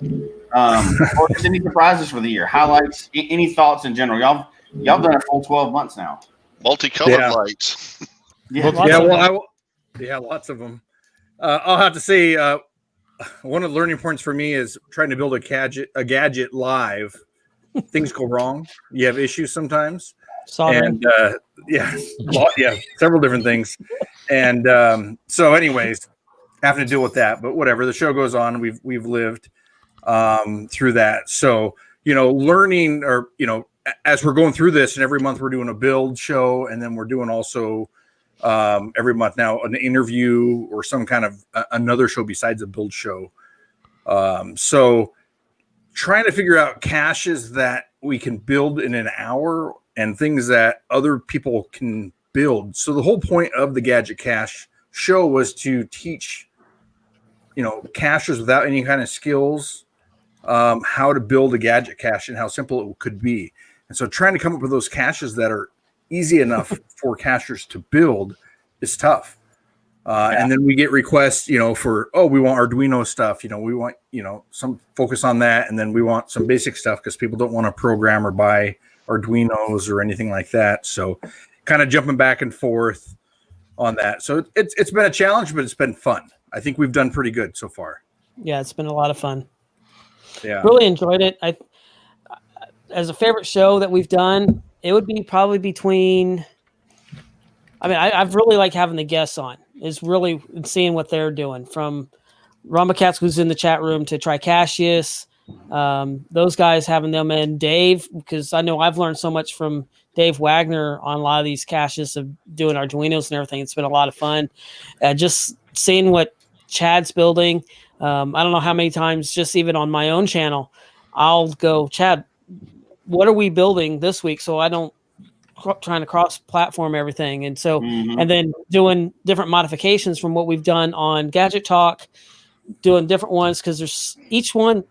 Or just any surprises for the year? Highlights, any thoughts in general? Y'all done a full 12 months now. Multicolored lights. Lots of them. I'll have to say, one of the learning points for me is trying to build a gadget live. Things go wrong. You have issues sometimes. Sovereign. And several different things. And so anyways, having to deal with that, but whatever, the show goes on. We've lived through that. So, learning, or, as we're going through this, and every month we're doing a build show, and then we're doing also every month now an interview or some kind of another show besides a build show. So trying to figure out caches that we can build in an hour and things that other people can build. So the whole point of the Gadget Cache show was to teach, cachers without any kind of skills, how to build a gadget cache and how simple it could be. And so trying to come up with those caches that are easy enough for cachers to build is tough. And then we get requests, for, we want Arduino stuff. We want, some focus on that. And then we want some basic stuff because people don't want to program or buy Arduinos or anything like that. So kind of jumping back and forth on that. So it's been a challenge, but it's been fun. I think we've done pretty good so far. Yeah, it's been a lot of fun. Yeah. Really enjoyed it. As a favorite show that we've done, it would be probably between, I've really liked having the guests on. Is really seeing what they're doing, from Rumba who's in the chat room, to Tricasius, those guys, having them in, Dave, because I know I've learned so much from Dave Wagner on a lot of these caches of doing Arduinos and everything. It's been a lot of fun. Just seeing what Chad's building. I don't know how many times, just even on my own channel, I'll go, Chad, what are we building this week? So I don't trying to cross-platform everything. And so, and then doing different modifications from what we've done on Gadget Talk, doing different ones, because there's each one.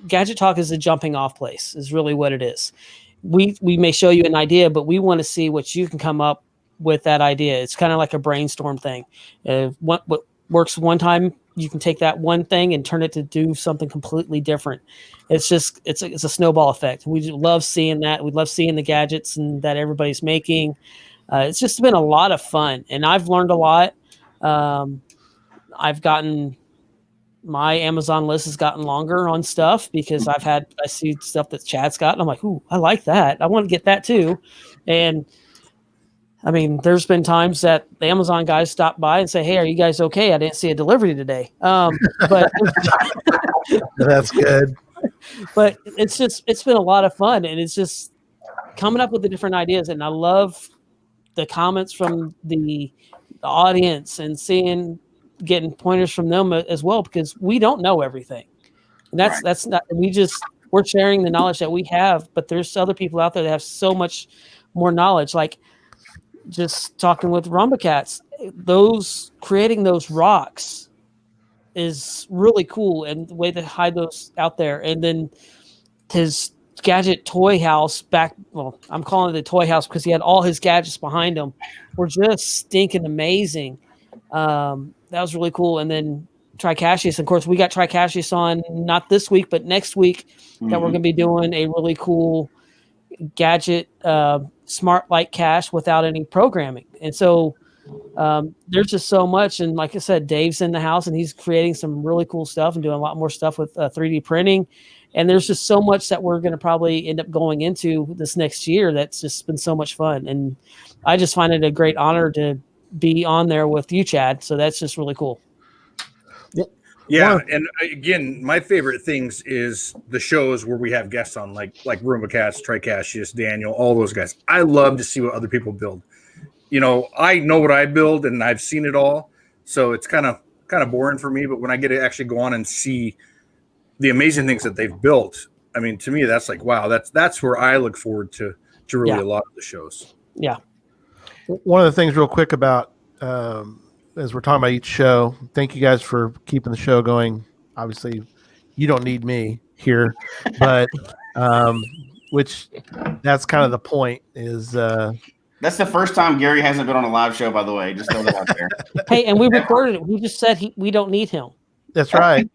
Gadget Talk is a jumping off place, is really what it is. We may show you an idea, but we want to see what you can come up with that idea. It's kind of like a brainstorm thing. What works one time, you can take that one thing and turn it to do something completely different. It's just, it's a snowball effect. We love seeing that. We love seeing the gadgets and that everybody's making. It's just been a lot of fun, and I've learned a lot. I've gotten, my Amazon list has gotten longer on stuff because I see stuff that Chad's got, and I'm like, ooh, I like that. I want to get that too. And there's been times that the Amazon guys stop by and say, hey, are you guys okay? I didn't see a delivery today. But that's good. But it's been a lot of fun, and it's just coming up with the different ideas. And I love the comments from the audience and getting pointers from them as well, because we don't know everything. And that's not, we're sharing the knowledge that we have, but there's other people out there that have so much more knowledge. Like just talking with Rumbacats, creating those rocks is really cool, and the way to hide those out there. And then his Gadget toy house I'm calling it a toy house because he had all his gadgets behind him, were just stinking amazing. That was really cool. And then Tricacheus, of course, we got Tricacheus on not this week, but next week that we're going to be doing a really cool Gadget smart light cache without any programming. And so there's just so much. And like I said, Dave's in the house and he's creating some really cool stuff and doing a lot more stuff with 3D printing. And there's just so much that we're going to probably end up going into this next year. That's just been so much fun. And I just find it a great honor to be on there with you, Chad. So that's just really cool. Yeah, and again, my favorite things is the shows where we have guests on, like Rumbacats, Tricacheus, Daniel, all those guys. I love to see what other people build. You know, I know what I build and I've seen it all, so it's kind of boring for me. But when I get to actually go on and see the amazing things that they've built, I mean, to me, that's like, wow, that's where I look forward to really a lot of the shows. Yeah. One of the things real quick about as we're talking about each show, thank you guys for keeping the show going. Obviously, you don't need me here, but which that's kind of the point is. That's the first time Gary hasn't been on a live show, by the way. Just throw that out there. Hey, and we recorded it. We just said we don't need him. That's right.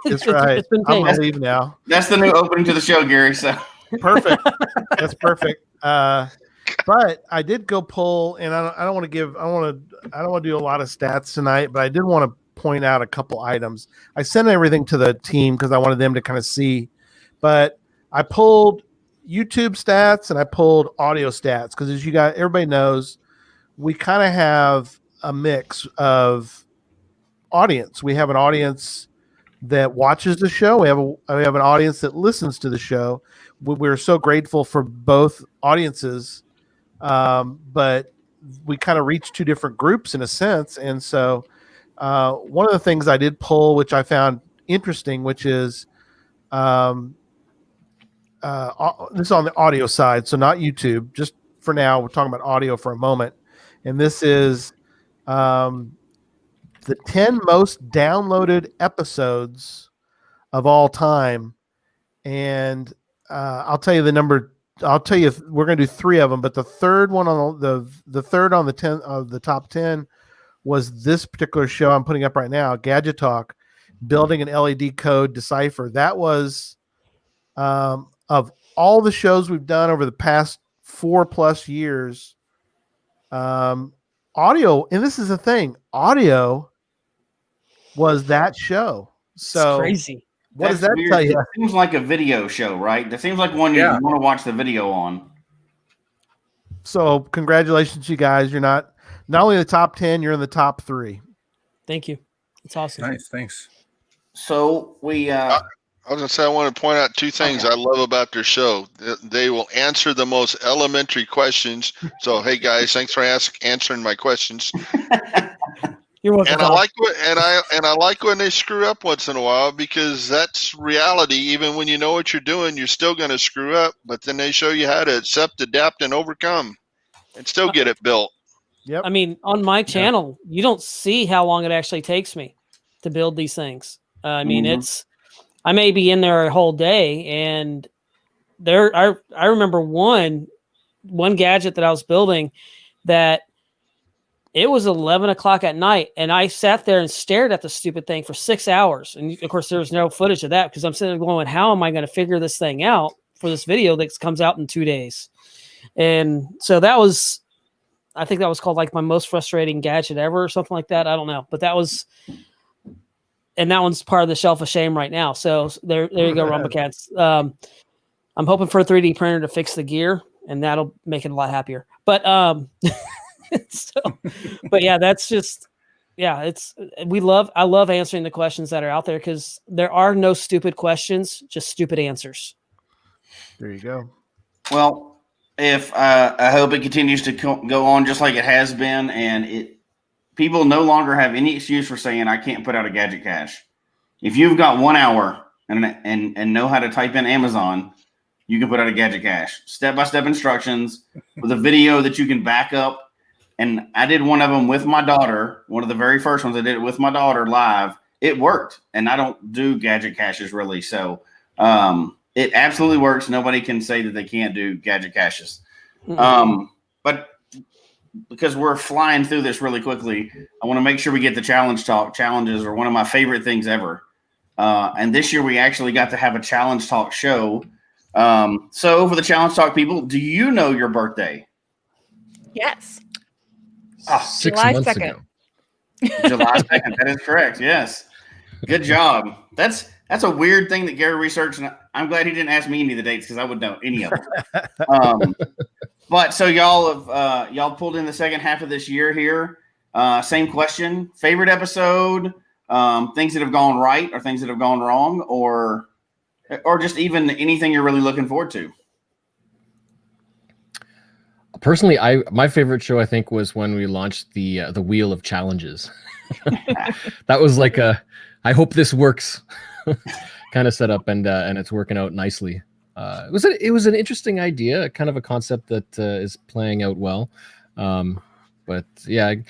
That's right. It's been I'm going to leave now. That's the new opening to the show, Gary. So perfect. That's perfect. But I did go pull, and I don't want to do a lot of stats tonight, but I did want to point out a couple items. I sent everything to the team because I wanted them to kind of see, but I pulled YouTube stats and I pulled audio stats because, as everybody knows, we kind of have a mix of audience. We have an audience that watches the show. We have an audience that listens to the show. We're so grateful for both audiences, but we kind of reach two different groups in a sense. And so one of the things I did pull, which I found interesting, which is this is on the audio side, so not YouTube. Just for now, we're talking about audio for a moment. And this is the 10 most downloaded episodes of all time. And I'll tell you the number. I'll tell you we're going to do 3 of them, but the third one on the third on the 10 of the top 10 was this particular show I'm putting up right now, Gadget Talk, building an LED code decipher. That was of all the shows we've done over the past 4+ years, audio, and this is the thing, audio was that show. So it's crazy. What does that tell you? It seems like a video show, right? That seems like one you want to watch the video on. So congratulations, you guys. You're not only in the top 10, you're in the top 3. Thank you. It's awesome. Nice, thanks. So we I was going to say, I want to point out 2 things I love about their show. They will answer the most elementary questions. So, hey guys, thanks for answering my questions. You're welcome. And I like when they screw up once in a while, because that's reality. Even when you know what you're doing, you're still going to screw up. But then they show you how to accept, adapt, and overcome, and still get it built. Yep. I mean, on my channel, you don't see how long it actually takes me to build these things. I mean, I may be in there a whole day, and I remember one gadget that I was building that it was 11 o'clock at night, and I sat there and stared at the stupid thing for 6 hours. And of course, there was no footage of that because I'm sitting there going, how am I going to figure this thing out for this video that comes out in 2 days? And so I think that was called like my most frustrating gadget ever or something like that. I don't know, but that one's part of the shelf of shame right now. So there you go, Rumbacats. I'm hoping for a 3D printer to fix the gear, and that'll make it a lot happier. But but yeah, that's just, I love answering the questions that are out there, because there are no stupid questions, just stupid answers. There you go. Well, if I hope it continues to go on just like it has been, and people no longer have any excuse for saying I can't put out a gadget cache. If you've got 1 hour and know how to type in Amazon, you can put out a gadget cache. Step-by-step instructions with a video that you can back up. And I did one of them with my daughter. One of the very first ones I did it with my daughter live. It worked. And I don't do gadget caches really. So it absolutely works. Nobody can say that they can't do gadget caches. But because we're flying through this really quickly, I want to make sure we get the challenge talk. Challenges are one of my favorite things ever. And this year we actually got to have a challenge talk show. So for the challenge talk people, do you know your birthday? Yes. 6 July months 2nd. ago. July 2nd. That is correct. Yes. Good job. That's a weird thing that Gary researched, and I'm glad he didn't ask me any of the dates because I wouldn't know any of them. But so y'all have y'all pulled in the second half of this year here. Same question: favorite episode, things that have gone right or things that have gone wrong, or just even anything you're really looking forward to. Personally, my favorite show I think was when we launched the Wheel of Challenges. That was like I hope this works kind of setup, and it's working out nicely. It was an interesting idea, kind of a concept that is playing out well. But yeah, I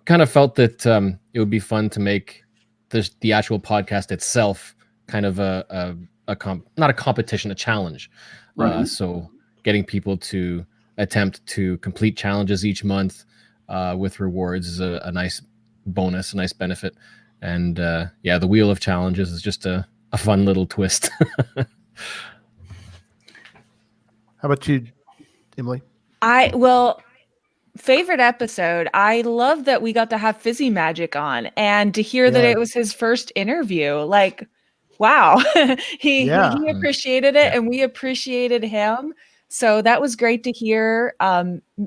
kind of felt that it would be fun to make the actual podcast itself kind of not a competition, a challenge. Right. So getting people to attempt to complete challenges each month with rewards is a nice bonus, a nice benefit. And yeah, the Wheel of Challenges is just a fun little twist. How about you, Emily? Favorite episode. I love that we got to have Fizzy Magic on, and to hear that it was his first interview. Like, wow, he appreciated it, and we appreciated him. So that was great to hear.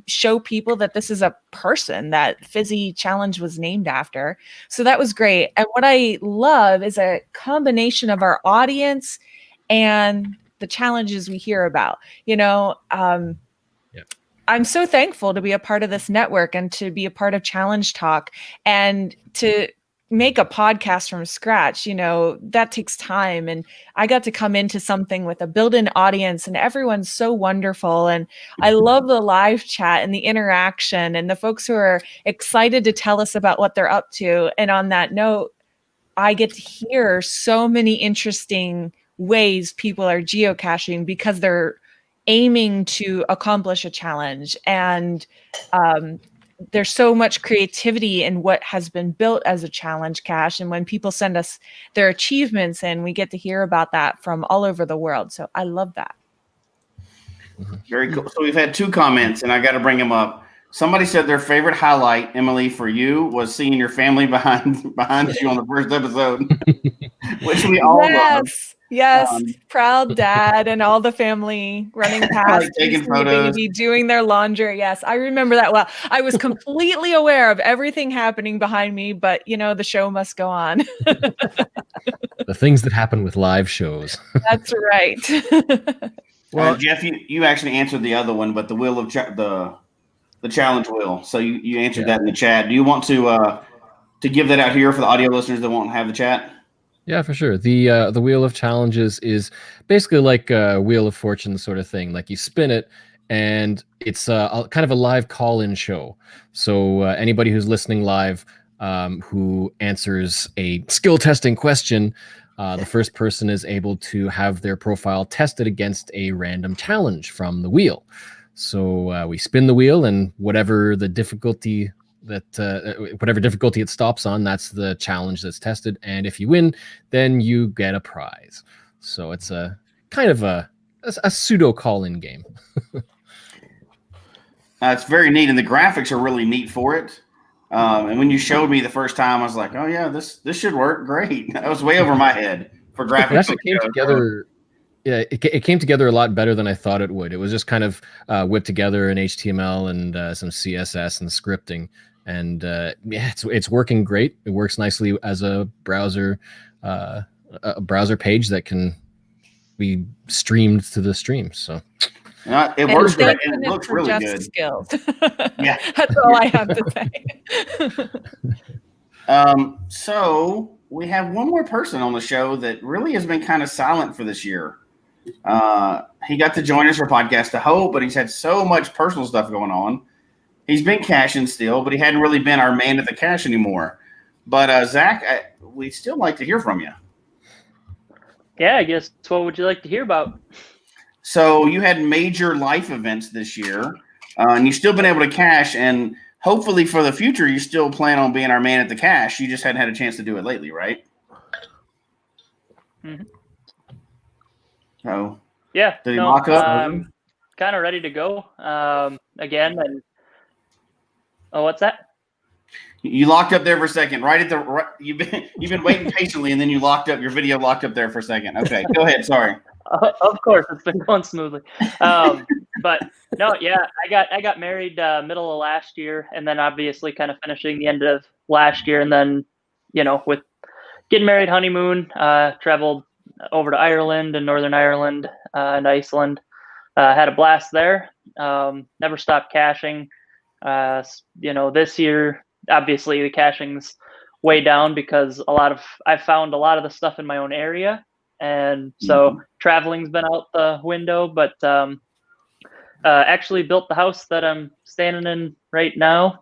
Show people that this is a person that Fizzy Challenge was named after. So that was great. And what I love is a combination of our audience and the challenges we hear about. I'm so thankful to be a part of this network and to be a part of Challenge Talk and to make a podcast from scratch. That takes time. And I got to come into something with a built-in audience, and everyone's so wonderful. And I love the live chat and the interaction and the folks who are excited to tell us about what they're up to. And on that note, I get to hear so many interesting ways people are geocaching because they're aiming to accomplish a challenge. And there's so much creativity in what has been built as a challenge cache. And when people send us their achievements in, we get to hear about that from all over the world. So I love that. Very cool. So we've had 2 comments, and I got to bring them up. Somebody said their favorite highlight, Emily, for you was seeing your family behind you on the first episode, which we all love. Yes, proud dad and all the family running past, taking photos, baby, doing their laundry. Yes, I remember that well. I was completely aware of everything happening behind me, but the show must go on. The things that happen with live shows. That's right. Well, Jeff, you actually answered the other one, but the wheel of the challenge wheel. So you answered that in the chat. Do you want to give that out here for the audio listeners that won't have the chat? Yeah, for sure. The Wheel of Challenges is basically like a Wheel of Fortune sort of thing. Like you spin it, and it's kind of a live call-in show. So anybody who's listening live who answers a skill testing question, the first person is able to have their profile tested against a random challenge from the wheel. So we spin the wheel, and whatever difficulty it stops on, that's the challenge that's tested. And if you win, then you get a prize. So it's a kind of a pseudo call-in game. It's very neat, and the graphics are really neat for it. And when you showed me the first time, I was like, "Oh yeah, this should work great." That was way over my head for graphics. It actually came together. Yeah, it came together a lot better than I thought it would. It was just kind of whipped together in HTML and some CSS and scripting. And it's working great. It works nicely as a browser page that can be streamed to the stream. So It And works great. thank And it goodness looks for really just good. skills. Yeah. That's all I have to say. So we have one more person on the show that really has been kind of silent for this year. He got to join us for Podcast to Hope, but he's had so much personal stuff going on. He's been caching still, but he hadn't really been our man at the cache anymore. But Zach, we'd still like to hear from you. Yeah, I guess what would you like to hear about? So you had major life events this year, and you've still been able to cache, and hopefully for the future, you still plan on being our man at the cache. You just hadn't had a chance to do it lately, right? Mm-hmm. So Yeah, did he lock up? Kind of ready to go again. And what's that? You locked up there for a second, right at the. You've been waiting patiently, and then you locked up. Your video locked up there for a second. Okay, go ahead. Sorry. Of course, it's been going smoothly. But no, yeah, I got married middle of last year, and then obviously kind of finishing the end of last year, and then with getting married, honeymoon, traveled over to Ireland and Northern Ireland and Iceland. Had a blast there. Never stopped caching. This year, obviously the caching's way down because I found a lot of the stuff in my own area. And so traveling's been out the window, but actually built the house that I'm standing in right now.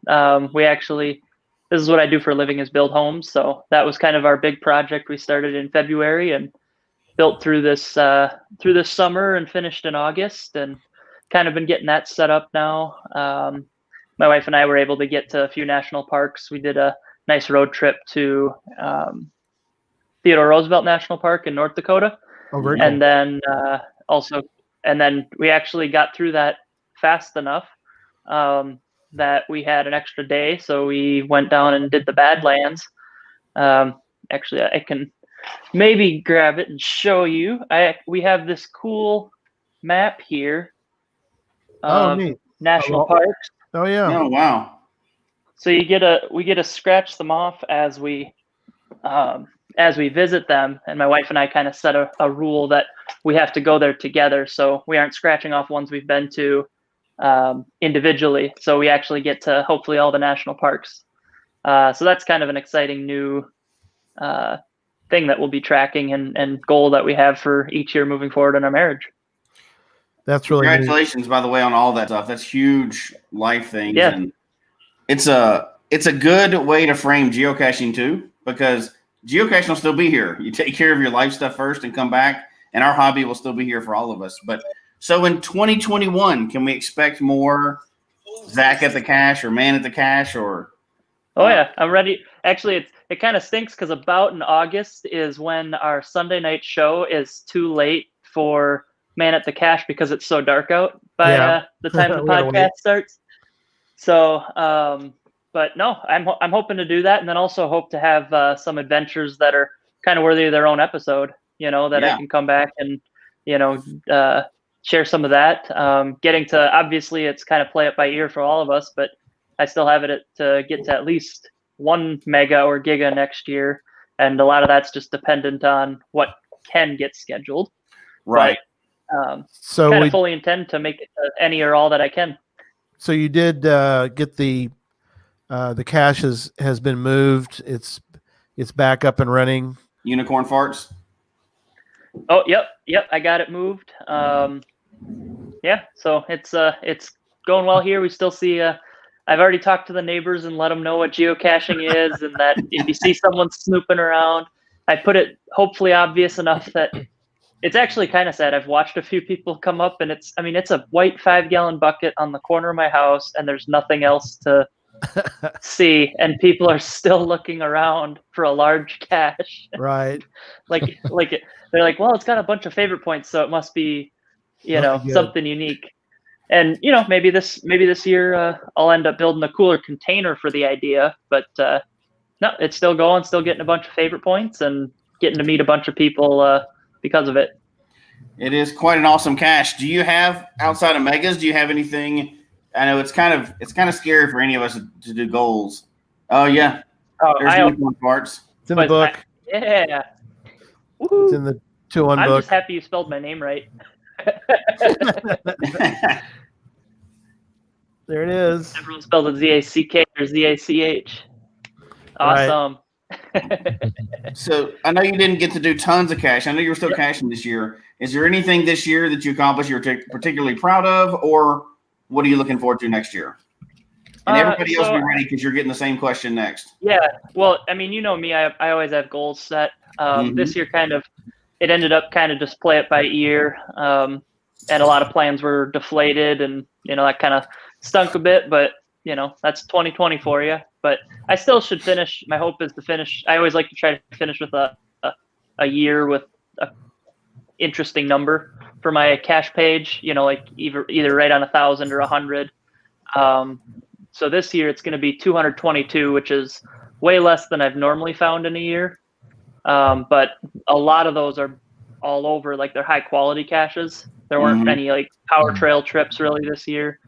This is what I do for a living, is build homes. So that was kind of our big project. We started in February and built through this summer and finished in August, and kind of been getting that set up now. My wife and I were able to get to a few national parks. We did a nice road trip to Theodore Roosevelt National Park in North Dakota. Oh, very and cool. then we actually got through that fast enough that we had an extra day. So we went down and did the Badlands. Actually, I can maybe grab it and show you. We have this cool map here of neat. national parks. Oh yeah. Oh wow. So we get to scratch them off as we visit them, and my wife and I kind of set a rule that we have to go there together, so we aren't scratching off ones we've been to individually. So we actually get to hopefully all the national parks. So that's kind of an exciting new thing that we'll be tracking and goal that we have for each year moving forward in our marriage. That's really congratulations, by the way, on all that stuff. That's huge life things. Yeah. And it's a good way to frame geocaching too, because geocaching will still be here. You take care of your life stuff first and come back, and our hobby will still be here for all of us. But so in 2021, can we expect more Zach at the cache or man at the cache or? Oh yeah, I'm ready. Actually, it kind of stinks because about in August is when our Sunday night show is too late for man at the cache because it's so dark out by the time the podcast starts. So, but no, I'm hoping to do that, and then also hope to have some adventures that are kind of worthy of their own episode. I can come back and share some of that. Getting to, obviously it's kind of play it by ear for all of us, but I still have it to get to at least 1 mega or giga next year, and a lot of that's just dependent on what can get scheduled. Right. But, so kind of fully intend to make it any or all that I can. So you did get the cache has been moved. It's back up and running. Unicorn farts. Oh, yep. I got it moved. Yeah, so it's going well here. We still see. I've already talked to the neighbors and let them know what geocaching is, and that if you see someone snooping around, I put it hopefully obvious enough that it's actually kind of sad. I've watched a few people come up, and it's a white 5-gallon bucket on the corner of my house, and there's nothing else to see, and people are still looking around for a large cache. Right. They're like, well, it's got a bunch of favorite points, so it must be, something unique. And maybe this year I'll end up building a cooler container for the idea. But no, it's still going, still getting a bunch of favorite points, and getting to meet a bunch of people because of it. It is quite an awesome cache. Do you have, outside of megas, do you have anything? I know it's kind of scary for any of us to do goals. Oh yeah. There's unicorn parts. It's in the book. Yeah. It's in the 2-1 book. I'm just happy you spelled my name right. There it is. Everyone spells it Z-A-C-K or Z-A-C-H. Awesome. So I know you didn't get to do tons of cash. I know you're still caching this year. Is there anything this year that you accomplished you're particularly proud of, or what are you looking forward to next year? And everybody else be ready because you're getting the same question next. Yeah. Well, I mean, you know me. I always have goals set. This year, it ended up kind of just play it by ear, and a lot of plans were deflated, and that kind of stunk a bit. But that's 2020 for you. But I still should finish. My hope is to finish. I always like to try to finish with a year with a interesting number for my cache page. Like either right on 1,000 or 100. So this year it's going to be 222, which is way less than I've normally found in a year. But a lot of those are all over, like they're high quality caches. There weren't any like power trail trips really this year.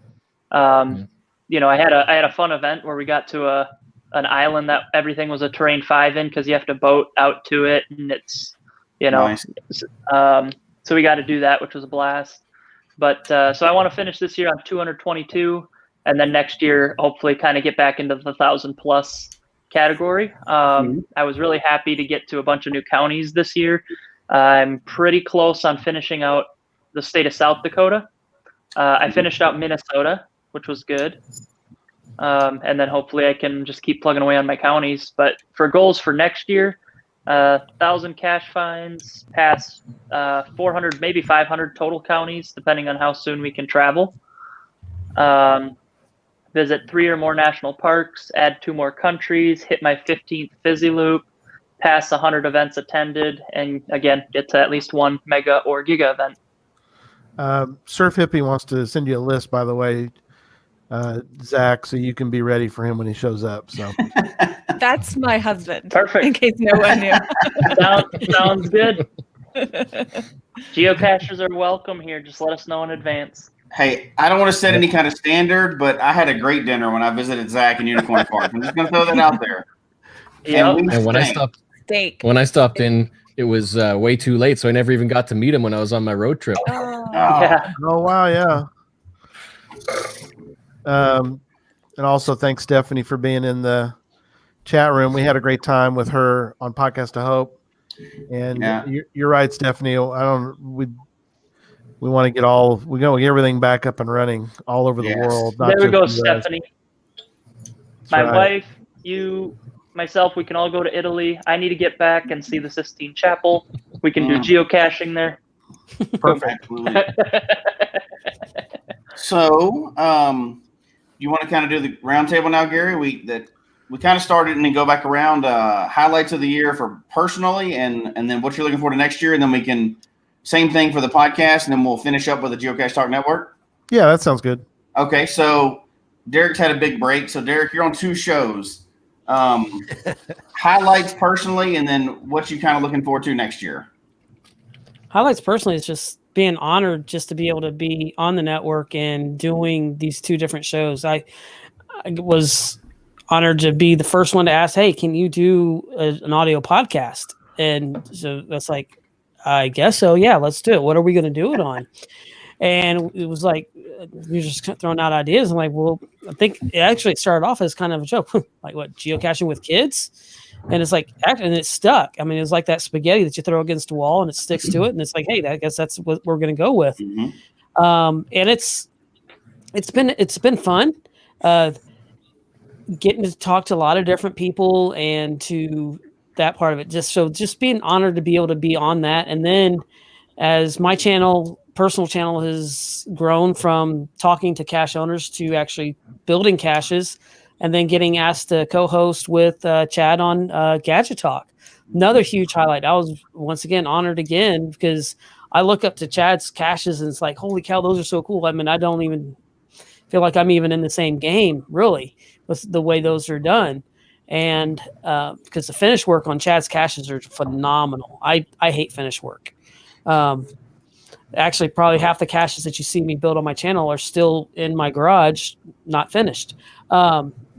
I had a fun event where we got to an island that everything was a terrain 5 in because you have to boat out to it, and it's nice. So we got to do that, which was a blast. But so I want to finish this year on 222, and then next year hopefully kind of get back into the 1,000+ category. I was really happy to get to a bunch of new counties this year. I'm pretty close on finishing out the state of South Dakota. I finished out Minnesota, which was good. And then hopefully I can just keep plugging away on my counties. But for goals for next year, 1,000 cache finds, pass 400, maybe 500 total counties, depending on how soon we can travel. Visit 3 or more national parks, add 2 more countries, hit my 15th Fizzy Loop, pass 100 events attended, and again, get to at least 1 mega or giga event. Surf Hippie wants to send you a list, by the way, Zach, so you can be ready for him when he shows up. So That's my husband. Perfect. In case no one knew. Sounds good. Geocachers are welcome here. Just let us know in advance. Hey, I don't want to set any kind of standard, but I had a great dinner when I visited Zach in Unicorn Park. I'm just going to throw that out there. And when I stopped in, it was way too late, so I never even got to meet him when I was on my road trip. Yeah. Oh wow, yeah. And also thanks Stephanie for being in the chat room. We had a great time with her on Podcast to Hope. And you're right, Stephanie. We want to get everything back up and running all over the world. There we go, Stephanie. My wife, you, myself, we can all go to Italy. I need to get back and see the Sistine Chapel. We can do geocaching there. Perfect. So, you want to kind of do the roundtable now, Gary? We kind of started and then go back around highlights of the year for personally, and then what you're looking for to next year, and then we can same thing for the podcast, and then we'll finish up with the Geocache Talk Network. Yeah, that sounds good. Okay, so Derek's had a big break. So Derek, you're on 2 shows. Highlights personally, and then what you kind of looking forward to next year. Highlights personally is just being honored just to be able to be on the network and doing these 2 different shows. I was honored to be the first one to ask, hey, can you do an audio podcast? And so that's like, I guess so. Yeah, let's do it. What are we going to do it on? And it was like, you're just throwing out ideas. I'm like, well, I think it actually started off as kind of a joke. Like what, geocaching with kids? And it's like, and it stuck. I mean, it's like that spaghetti that you throw against a wall and it sticks to it. And it's like, hey, I guess that's what we're going to go with. And it's been fun. Getting to talk to a lot of different people and to that part of it. Just being honored to be able to be on that. And then as my personal channel has grown from talking to cache owners to actually building caches, and then getting asked to co-host with Chad on Gadget Talk. Another huge highlight. I was once again honored again because I look up to Chad's caches and it's like, holy cow, those are so cool. I mean, I don't even feel like I'm even in the same game really with the way those are done. And because the finish work on Chad's caches are phenomenal. I hate finish work. Actually, probably half the caches that you see me build on my channel are still in my garage, not finished,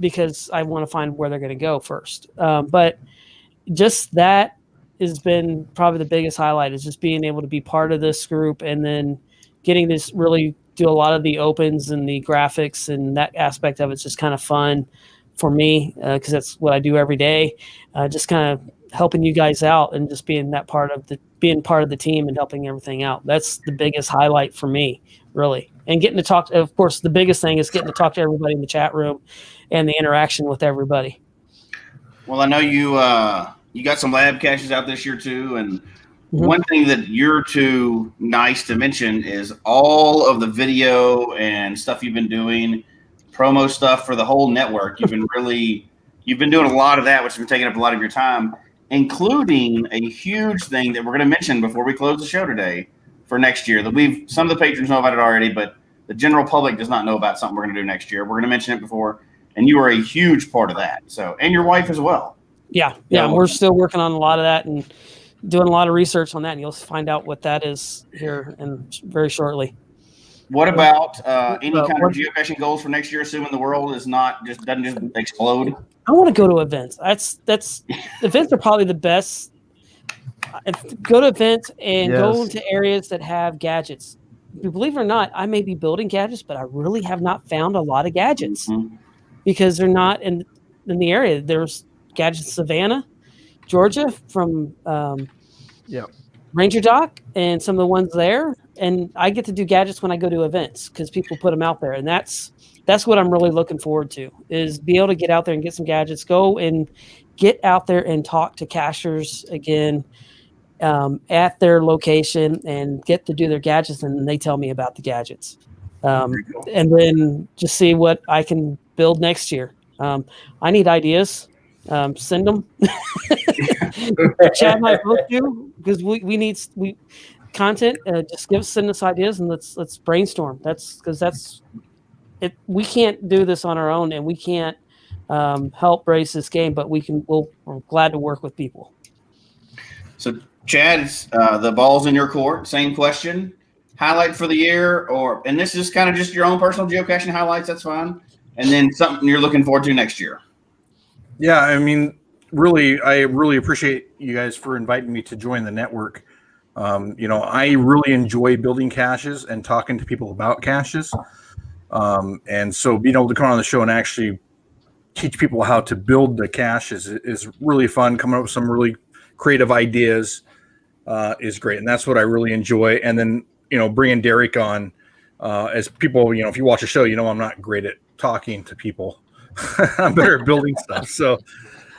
because I want to find where they're going to go first. But just that has been probably the biggest highlight, is just being able to be part of this group and then getting this really do a lot of the opens and the graphics and that aspect of it's just kind of fun for me because that's what I do every day. Just kind of helping you guys out and just being part of the team and helping everything out. That's the biggest highlight for me, really. And getting to talk. Of course, the biggest thing is getting to talk to everybody in the chat room and the interaction with everybody. Well, I know you got some lab caches out this year too, and one thing that you're too nice to mention is all of the video and stuff you've been doing, promo stuff for the whole network. You've been doing a lot of that, which has been taking up a lot of your time, including a huge thing that we're going to mention before we close the show today for next year. That some of the patrons know about it already, but the general public does not know about something we're going to do next year. We're going to mention it before, and you are a huge part of that. So, and your wife as well. Yeah. We're still working on a lot of that and doing a lot of research on that, and you'll find out what that is here and very shortly. What about any kind of geocaching goals for next year, assuming the world doesn't just explode? I want to go to events. That's events are probably the best. Go to events and go to areas that have gadgets. Believe it or not, I may be building gadgets, but I really have not found a lot of gadgets because they're not in the area. There's gadgets in Savannah, Georgia from Ranger Dock and some of the ones there. And I get to do gadgets when I go to events because people put them out there. And that's what I'm really looking forward to is be able to get out there and get some gadgets, go and get out there and talk to cachers again at their location and get to do their gadgets. And they tell me about the gadgets. And then just see what I can build next year. I need ideas. Send them. Chad and I both do because we need content. Just send us ideas and let's brainstorm. That's it. We can't do this on our own, and we can't help raise this game, but we're glad to work with people. So, Chad, the ball's in your court. Same question. Highlight for the year, and this is kind of just your own personal geocaching highlights. That's fine. And then something you're looking forward to next year. Yeah, I mean, I really appreciate you guys for inviting me to join the network. I really enjoy building caches and talking to people about caches. And so being able to come on the show and actually teach people how to build the caches is really fun. Coming up with some really creative ideas is great. And that's what I really enjoy. And then, bringing Derek on as people, if you watch a show, I'm not great at talking to people. I'm better at building stuff. So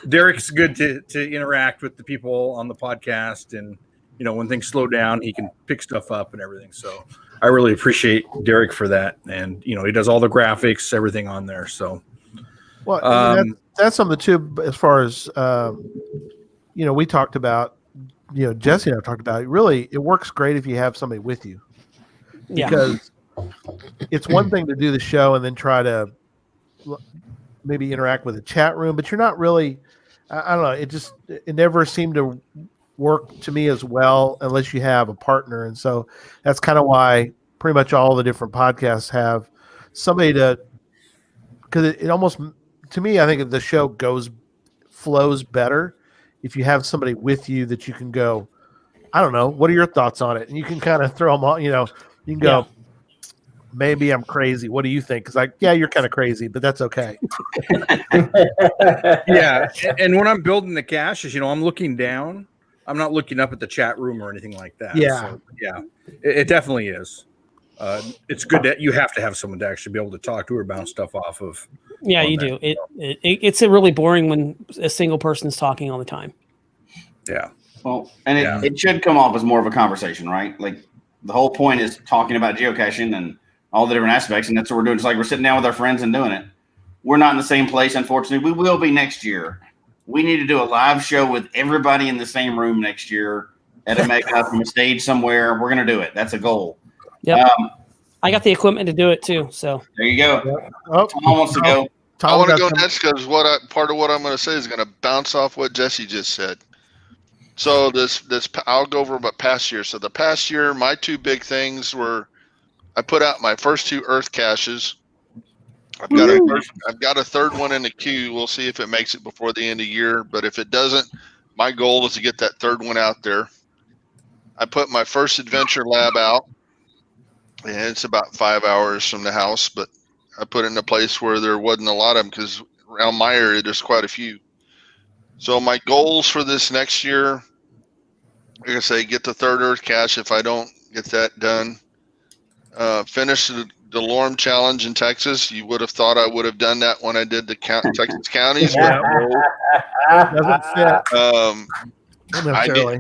Derek's good to interact with the people on the podcast. And, when things slow down, he can pick stuff up and everything. So I really appreciate Derek for that. And, he does all the graphics, everything on there. So, well, that's something too, as far as, we talked about, Jesse and I talked about it. Really, it works great if you have somebody with you because it's one thing to do the show and then try to maybe interact with the chat room, but you're not really, I don't know. It never seemed to work to me as well unless you have a partner. And so that's kind of why pretty much all the different podcasts have somebody because it almost, to me, I think the show flows better if you have somebody with you that you can go, I don't know, what are your thoughts on it? And you can kind of throw them all, you can go, maybe I'm crazy. What do you think? Because you're kind of crazy, but that's okay. Yeah. And when I'm building the caches, I'm looking down. I'm not looking up at the chat room or anything like that. Yeah. So, it definitely is. It's good that you have to have someone to actually be able to talk to or bounce stuff off of. Yeah, you do. It's really boring when a single person is talking all the time. Yeah. Well, and it should come off as more of a conversation, right? Like the whole point is talking about geocaching and all the different aspects, and that's what we're doing. It's like we're sitting down with our friends and doing it. We're not in the same place, unfortunately. We will be next year. We need to do a live show with everybody in the same room next year at a makeup from a stage somewhere. We're going to do it. That's a goal. Yep. I got the equipment to do it too. So there you go. Yep. Tom wants to go. I want to go next because part of what I'm going to say is going to bounce off what Jesse just said. So I'll go over about past year. So the past year, my two big things were I put out my first two Earth caches. I've got a third one in the queue. We'll see if it makes it before the end of the year. But if it doesn't, my goal is to get that third one out there. I put my first adventure lab out. Yeah, it's about 5 hours from the house, but I put it in a place where there wasn't a lot of them because around my area there's quite a few. So my goals for this next year, like I say, get the third Earth cache if I don't get that done. Finish the Lorem Challenge in Texas. You would have thought I would have done that when I did the Texas counties, but Doesn't fit necessarily.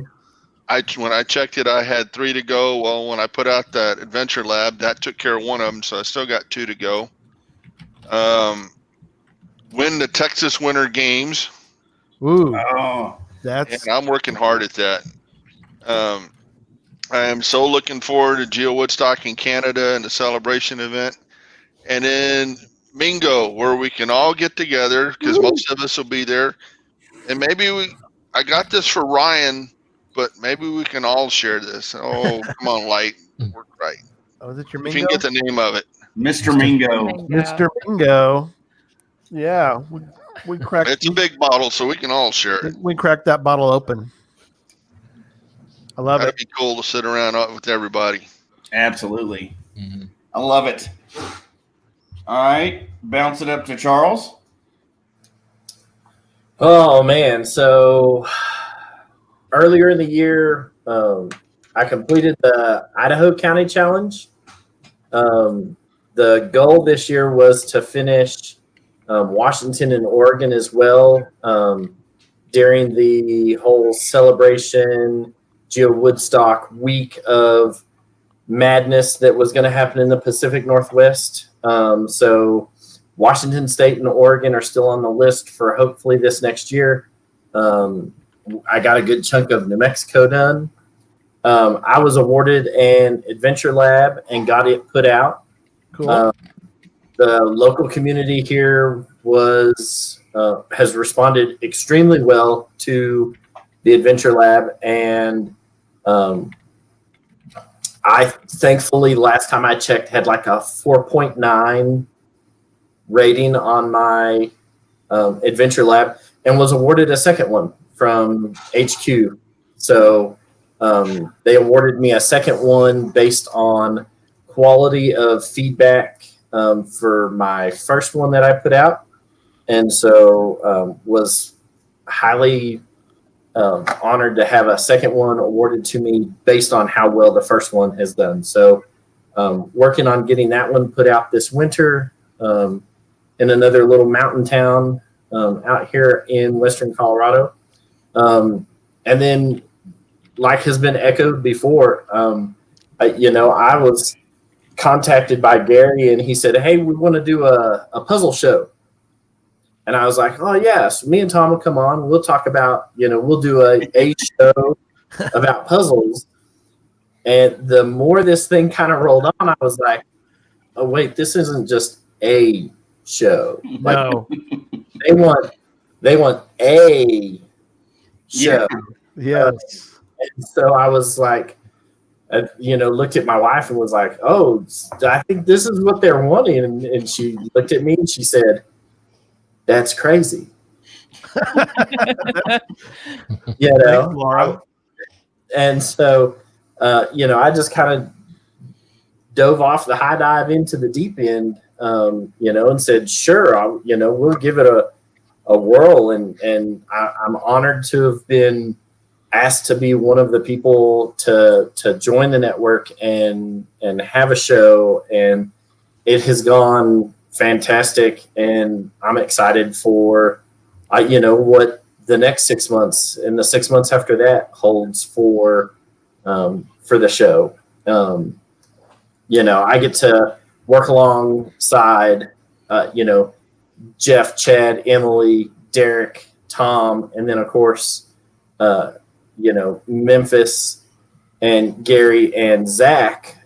when I checked it, I had 3 to go. Well, when I put out that Adventure Lab, that took care of one of them, so I still got 2 to go. Win the Texas Winter Games. Ooh, Oh, that's And I'm working hard at that. I am so looking forward to Geo Woodstock in Canada and the celebration event. And then Mingo, where we can all get together because most of us will be there. And maybe I got this for Ryan, but maybe we can all share this. Oh, come on, Light. Work right. oh, is it your If you Mingo? can get the name of it. Mr. Mingo. Mr. Mingo. Yeah, we cracked. It's a big bottle, so we can all share it. We cracked that bottle open. I love That'd it. be cool to sit around with everybody. Absolutely. I love it. All right. Bounce it up to Charles. Oh man! So earlier in the year, I completed the Idaho County Challenge. The goal this year was to finish Washington and Oregon as well during the whole celebration Geo Woodstock week of madness that was going to happen in the Pacific Northwest. So Washington State and Oregon are still on the list for hopefully this next year. I got a good chunk of New Mexico done. I was awarded an Adventure Lab and got it put out. Cool. The local community here has responded extremely well to the Adventure Lab, and I thankfully last time I checked had like a 4.9 rating on my Adventure Lab, and was awarded a second one from HQ. So they awarded me a second one based on quality of feedback for my first one that I put out, and so was highly honored to have a second one awarded to me based on how well the first one has done. So working on getting that one put out this winter in another little mountain town out here in western Colorado. And then, like has been echoed before, I was contacted by Gary and he said, "Hey, we want to do a puzzle show." And I was like, "Oh yes, me and Tom will come on. We'll talk about, we'll do a show about puzzles." And the more this thing kind of rolled on, I was like, "Oh wait, this isn't just a show. No. They want a show." Yes. And so I was like, looked at my wife and was like, "Oh, I think this is what they're wanting." And she looked at me and she said, "That's crazy." Thanks, Laura. And so, I just kind of dove off the high dive into the deep end, and said, "Sure, we'll give it a whirl." And I'm honored to have been asked to be one of the people to join the network and have a show, and it has gone fantastic, and I'm excited for what the next 6 months and the 6 months after that holds for the show. I get to work alongside Jeff, Chad, Emily, Derek, Tom, and then of course Memphis and Gary and Zach,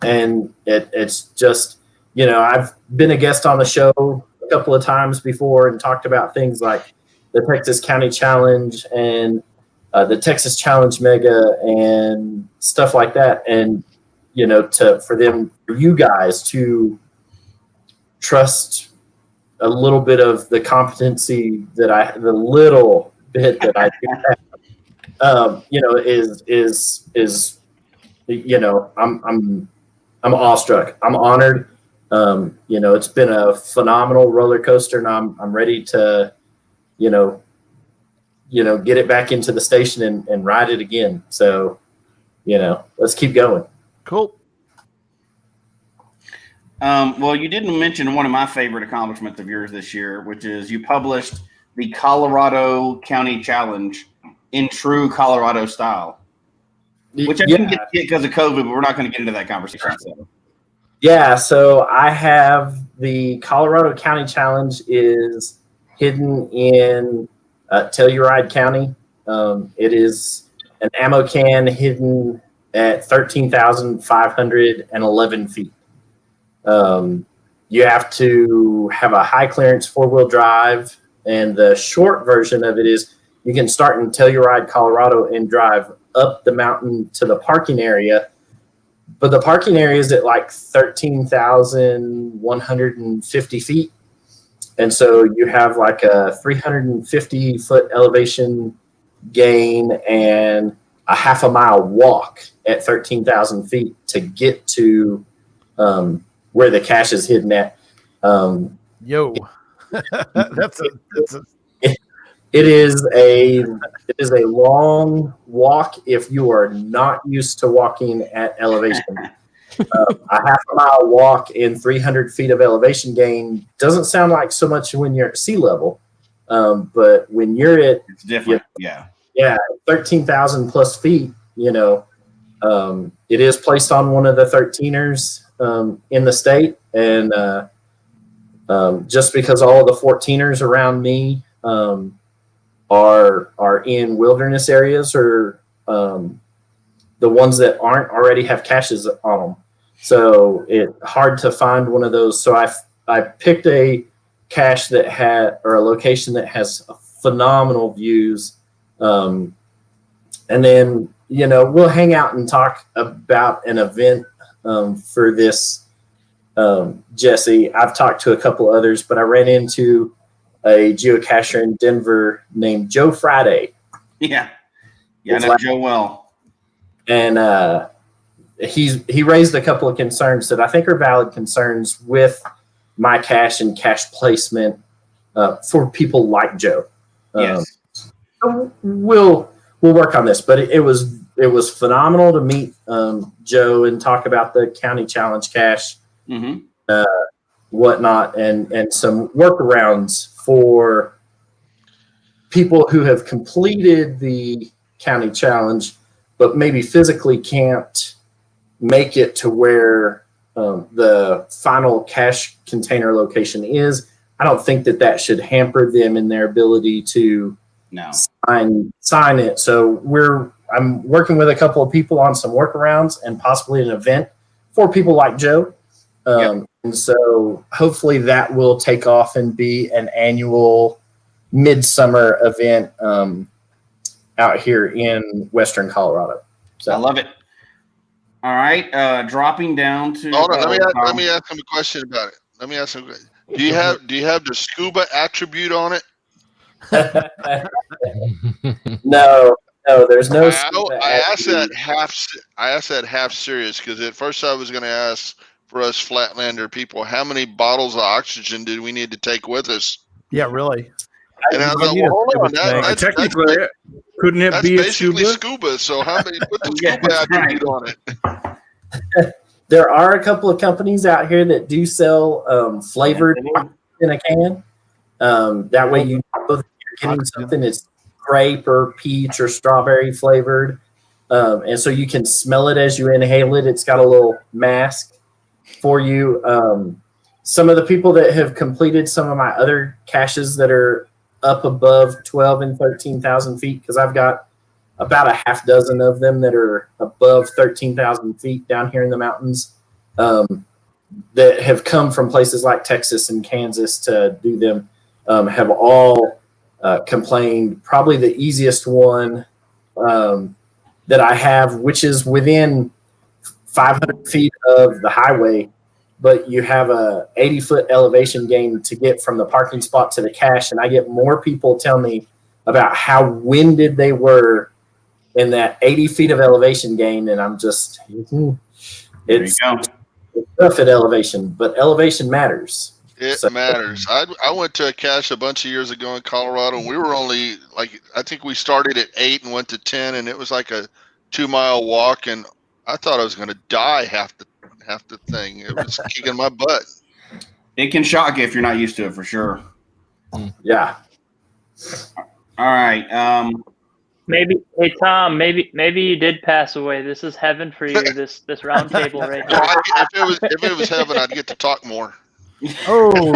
and it's just I've been a guest on the show a couple of times before and talked about things like the Texas County Challenge and the Texas Challenge Mega and stuff like that. And, for you guys to trust a little bit of the competency that the little bit that I do have, I'm awestruck. I'm honored. It's been a phenomenal roller coaster, and I'm ready to, get it back into the station and ride it again. So, let's keep going. Cool. Well, you didn't mention one of my favorite accomplishments of yours this year, which is you published the Colorado County Challenge in true Colorado style, which I didn't get to because of COVID, but we're not going to get into that conversation. So. Yeah, so I have the Colorado County Challenge is hidden in Telluride County. It is an ammo can hidden at 13,511 feet. You have to have a high clearance 4-wheel drive, and the short version of it is you can start in Telluride, Colorado, and drive up the mountain to the parking area. But the parking area is at like 13,150 feet. And so you have like a 350-foot elevation gain and a half a mile walk at 13,000 feet to get to where the cache is hidden at. It is a long walk if you are not used to walking at elevation. A half a mile walk in 300 feet of elevation gain doesn't sound like so much when you're at sea level, but when you're at it's different. 13,000 plus feet, it is placed on one of the 13ers in the state, and just because all of the 14ers around me are in wilderness areas, or the ones that aren't already have caches on them. So it's hard to find one of those. So I picked a cache that had, or a location that has phenomenal views. And then, we'll hang out and talk about an event for this, Jesse. I've talked to a couple others, but I ran into a geocacher in Denver named Joe Friday. Yeah, I know Joe well. And he raised a couple of concerns that I think are valid concerns with my cache and cache placement for people like Joe. Yes. We'll work on this, but it was phenomenal to meet Joe and talk about the county challenge cache, whatnot, and some workarounds for people who have completed the county challenge, but maybe physically can't make it to where the final cache container location is. I don't think that should hamper them in their ability to sign it. So I'm working with a couple of people on some workarounds and possibly an event for people like Joe. And so hopefully that will take off and be an annual midsummer event out here in Western Colorado. So I love it. All right, dropping down to. Hold on, let me ask him a question about it. Let me ask him. Do you have the scuba attribute on it? No, there's no. I asked that half serious because at first I was going to ask for us Flatlander people, how many bottles of oxygen did we need to take with us? Yeah, really. And I was like, well, hold on, technically, couldn't it be basically a scuba? So how many put the scuba attribute on it? There are a couple of companies out here that do sell flavored in a can. That way you know that you're getting something that's grape or peach or strawberry flavored. And so you can smell it as you inhale it. It's got a little mask for you. Some of the people that have completed some of my other caches that are up above 12 and 13,000 feet, because I've got about a half dozen of them that are above 13,000 feet down here in the mountains, that have come from places like Texas and Kansas to do them, have all complained. Probably the easiest one that I have, which is within 500 feet of the highway, but you have a 80-foot elevation gain to get from the parking spot to the cache. And I get more people tell me about how winded they were in that 80 feet of elevation gain. And I'm just, It's rough at elevation, but elevation matters. It matters. I went to a cache a bunch of years ago in Colorado, and we were only like, I think we started at 8 and went to 10, and it was like a 2-mile walk, and I thought I was going to die half the thing. It was kicking my butt. It can shock you if you're not used to it, for sure. Yeah. All right. Maybe, hey Tom, maybe you did pass away. This is heaven for you. This round table right here. If it was heaven, I'd get to talk more. Oh.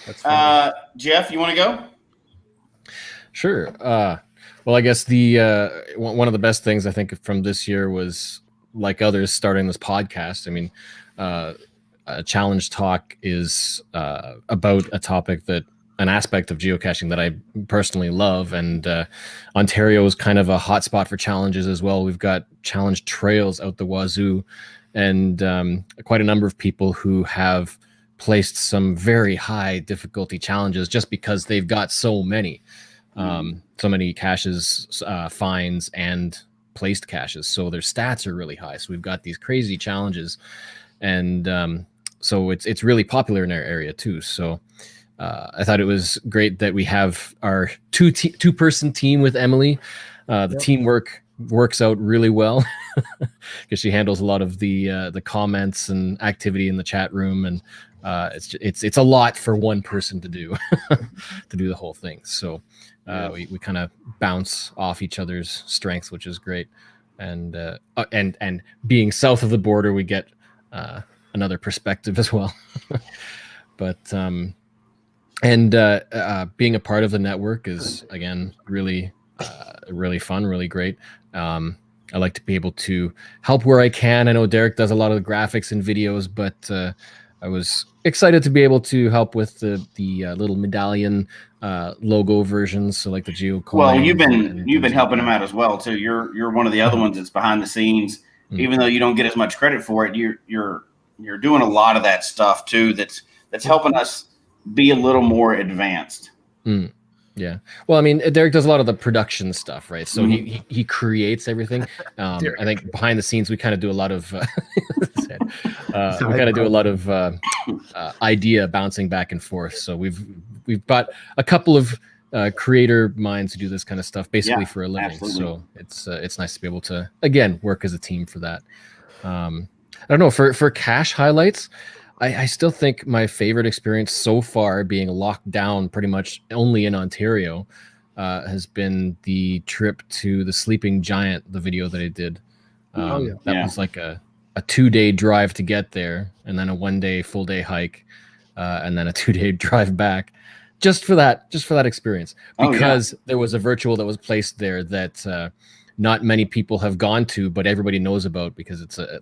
That's funny. Jeff, you want to go? Sure. Well, I guess the one of the best things I think from this year was, like others, starting this podcast. I mean, Challenge Talk is about a topic an aspect of geocaching that I personally love, and Ontario is kind of a hotspot for challenges as well. We've got challenge trails out the wazoo, and quite a number of people who have placed some very high difficulty challenges just because they've got so many caches, finds, and placed caches. So their stats are really high. So we've got these crazy challenges, and so it's really popular in our area too. So I thought it was great that we have our two-person team with Emily. The teamwork works out really well because she handles a lot of the comments and activity in the chat room, and it's a lot for one person to do to do the whole thing. So we kind of bounce off each other's strengths, which is great. And being south of the border, we get another perspective as well. But being a part of the network is, again, really fun, really great. I like to be able to help where I can. I know Derek does a lot of the graphics and videos, but I was excited to be able to help with the little medallion logo versions, so like the Geocoin. Well, you've been helping him out as well too. You're one of the other ones that's behind the scenes, even though you don't get as much credit for it. You're doing a lot of that stuff too. That's helping us be a little more advanced. Yeah. Well, I mean, Derek does a lot of the production stuff, right? So he creates everything. I think behind the scenes, we kind of do a lot of idea bouncing back and forth. So we've got a couple of creator minds who do this kind of stuff basically for a living. Absolutely. So it's nice to be able to, again, work as a team for that. I don't know, for cache highlights, I still think my favorite experience so far, being locked down pretty much only in Ontario, has been the trip to the Sleeping Giant, the video that I did. That was like a 2-day drive to get there, and then a 1-day full day hike, and then a 2-day drive back, just for that experience. Because there was a virtual that was placed there that not many people have gone to, but everybody knows about because it's a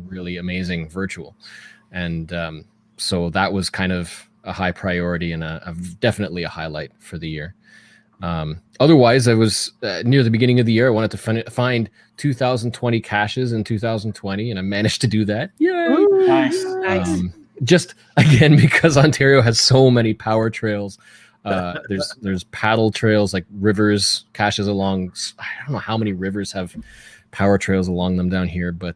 really amazing virtual. And so that was kind of a high priority and definitely a highlight for the year. Otherwise, I was near the beginning of the year. I wanted to find 2020 caches in 2020, and I managed to do that. Yay! Nice. Just again, because Ontario has so many power trails. There's paddle trails, like rivers, caches along. I don't know how many rivers have power trails along them down here, but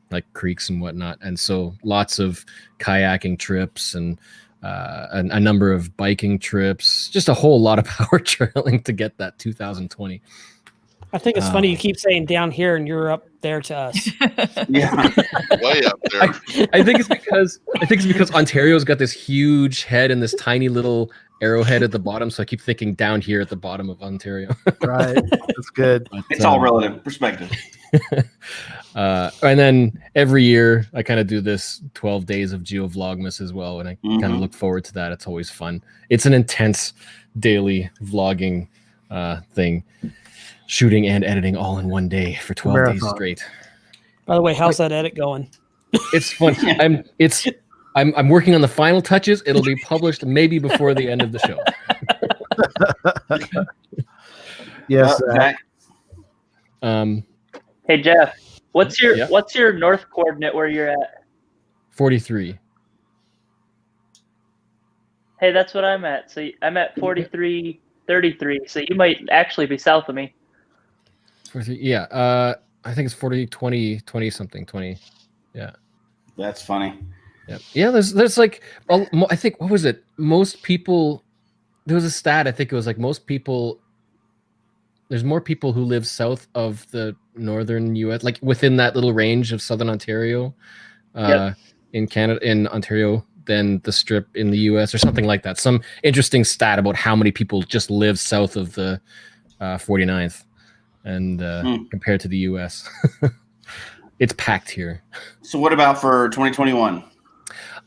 like creeks and whatnot. And so lots of kayaking trips and a number of biking trips, just a whole lot of power trailing to get that 2020. I think it's funny you keep saying down here and you're up there to us. Yeah, way up there. I think it's because Ontario's got this huge head and this tiny little arrowhead at the bottom, so I keep thinking down here at the bottom of Ontario. Right, that's good. But, it's all relative perspective. And then every year I kind of do this 12 days of Geo Vlogmas as well, and I kind of look forward to that. It's always fun. It's an intense daily vlogging thing, shooting and editing all in one day for 12 days straight. By the way, how's that edit going? It's fun. I'm working on the final touches. It'll be published maybe before the end of the show. Yes. Hey Jeff, what's your north coordinate where you're at? 43. Hey, that's what I'm at. So I'm at 43.33. So you might actually be south of me. 43, yeah. I think it's 40, 20 something, 20. Yeah. That's funny. Yeah. There's like, I think, what was it? Most people, there was a stat. I think it was like most people, there's more people who live south of the northern US, like within that little range of southern Ontario, in Canada, in Ontario, than the strip in the US or something like that. Some interesting stat about how many people just live south of the 49th and compared to the US. It's packed here. So what about for 2021?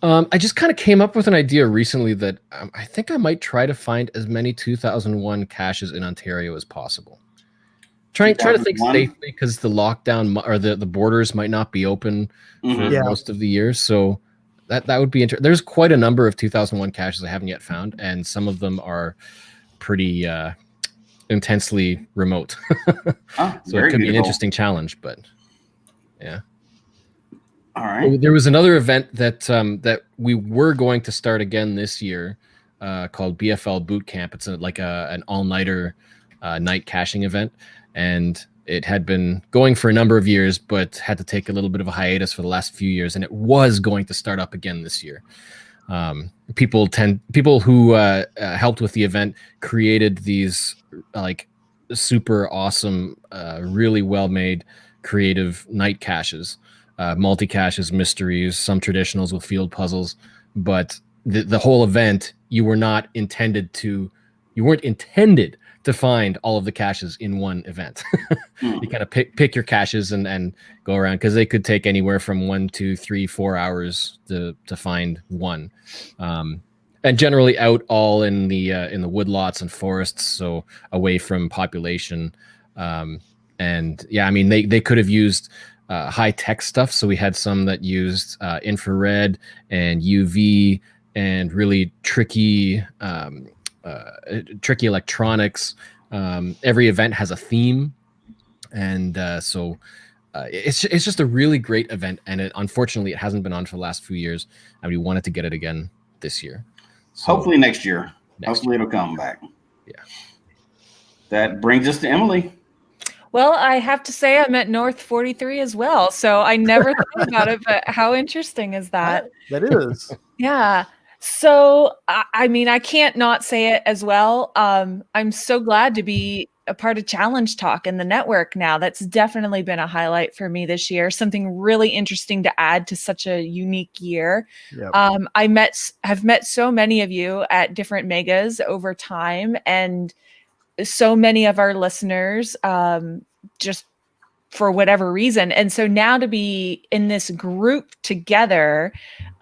I just kind of came up with an idea recently that I think I might try to find as many 2001 caches in Ontario as possible. Trying to think 2001? safely because the lockdown or the borders might not be open for most of the year. So that would be interesting. There's quite a number of 2001 caches I haven't yet found, and some of them are pretty intensely remote. So it could be an interesting challenge, but yeah. All right. There was another event that that we were going to start again this year, called BFL Boot Camp. It's like an all-nighter night caching event, and it had been going for a number of years, but had to take a little bit of a hiatus for the last few years, and it was going to start up again this year. People who helped with the event created these like super awesome, really well-made, creative night caches. Multi-caches, mysteries, some traditionals with field puzzles, but the whole event, you weren't intended to find all of the caches in one event. You kind of pick your caches and go around, because they could take anywhere from 1, 2, 3, 4 hours to find one, and generally out all in the woodlots and forests, so away from population. And yeah, I mean they could have used high tech stuff. So we had some that used infrared and UV and really tricky electronics. Every event has a theme, and so it's just a really great event. And unfortunately, it hasn't been on for the last few years, and we wanted to get it again this year. So, hopefully next year. Hopefully it'll come back. Yeah. That brings us to Emily. Well, I have to say I'm at North 43 as well, so I never thought about it, but how interesting is that? That is. Yeah. So, I mean, I can't not say it as well. I'm so glad to be a part of Challenge Talk and the network now. That's definitely been a highlight for me this year. Something really interesting to add to such a unique year. Yep. Have met so many of you at different megas over time, and so many of our listeners, just for whatever reason. And so now to be in this group together,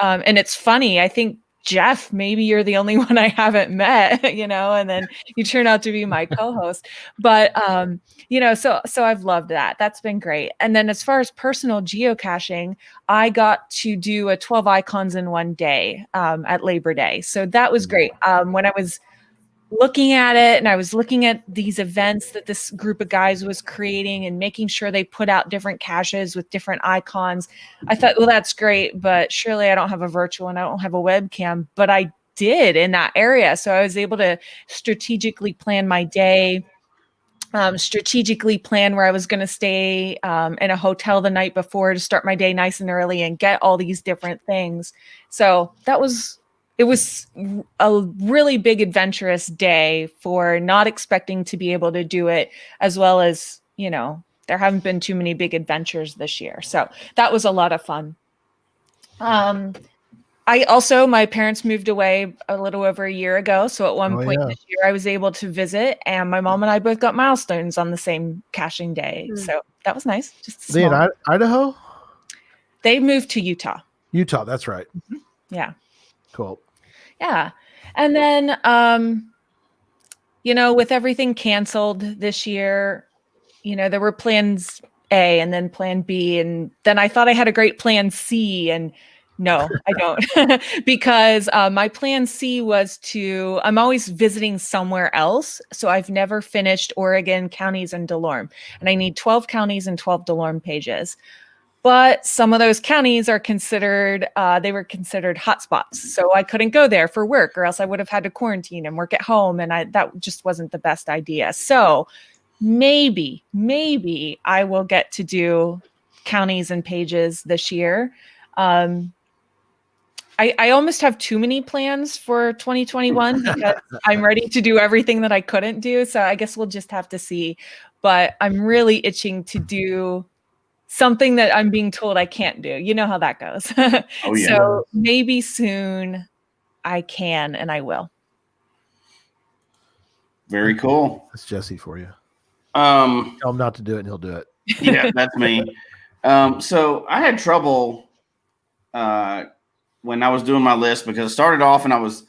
and it's funny, I think, Jeff, maybe you're the only one I haven't met, and then you turn out to be my co-host. But, so I've loved that. That's been great. And then as far as personal geocaching, I got to do a 12 icons in one day at Labor Day. So that was great. When I was looking at it, and I was looking at these events that this group of guys was creating and making sure they put out different caches with different icons, I thought, well, that's great, but surely I don't have a virtual and I don't have a webcam, but I did in that area. So I was able to strategically plan my day, strategically plan where I was going to stay in a hotel the night before to start my day nice and early and get all these different things. So it was a really big adventurous day for not expecting to be able to do it, as well as, there haven't been too many big adventures this year. So that was a lot of fun. My parents moved away a little over a year ago. So at one point this year, I was able to visit, and my mom and I both got milestones on the same caching day. So that was nice. Just They in Idaho? They moved to Utah. Utah, that's right. Mm-hmm. Yeah. Cool. Yeah. And then, with everything canceled this year, there were plans A and then plan B. And then I thought I had a great plan C, and no, I don't. Because my plan C was I'm always visiting somewhere else. So I've never finished Oregon, counties, and Delorme. And I need 12 counties and 12 Delorme pages. But some of those counties are considered hotspots. So I couldn't go there for work, or else I would have had to quarantine and work at home. And that just wasn't the best idea. So maybe I will get to do counties and pages this year. I almost have too many plans for 2021 because I'm ready to do everything that I couldn't do. So I guess we'll just have to see. But I'm really itching to do something that I'm being told I can't do. You know how that goes. Oh, yeah. So maybe soon I can and I will. Very cool. That's Jesse for you. Tell him not to do it and he'll do it. Yeah, that's me. So I had trouble when I was doing my list because it started off and I was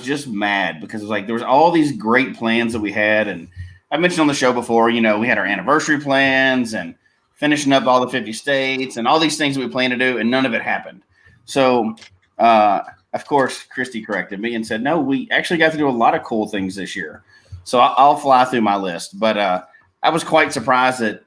just mad because it was like there was all these great plans that we had, and I mentioned on the show before, we had our anniversary plans and finishing up all the 50 states and all these things that we planned to do, and none of it happened. So of course Christy corrected me and said, no, we actually got to do a lot of cool things this year. So I'll fly through my list, but I was quite surprised that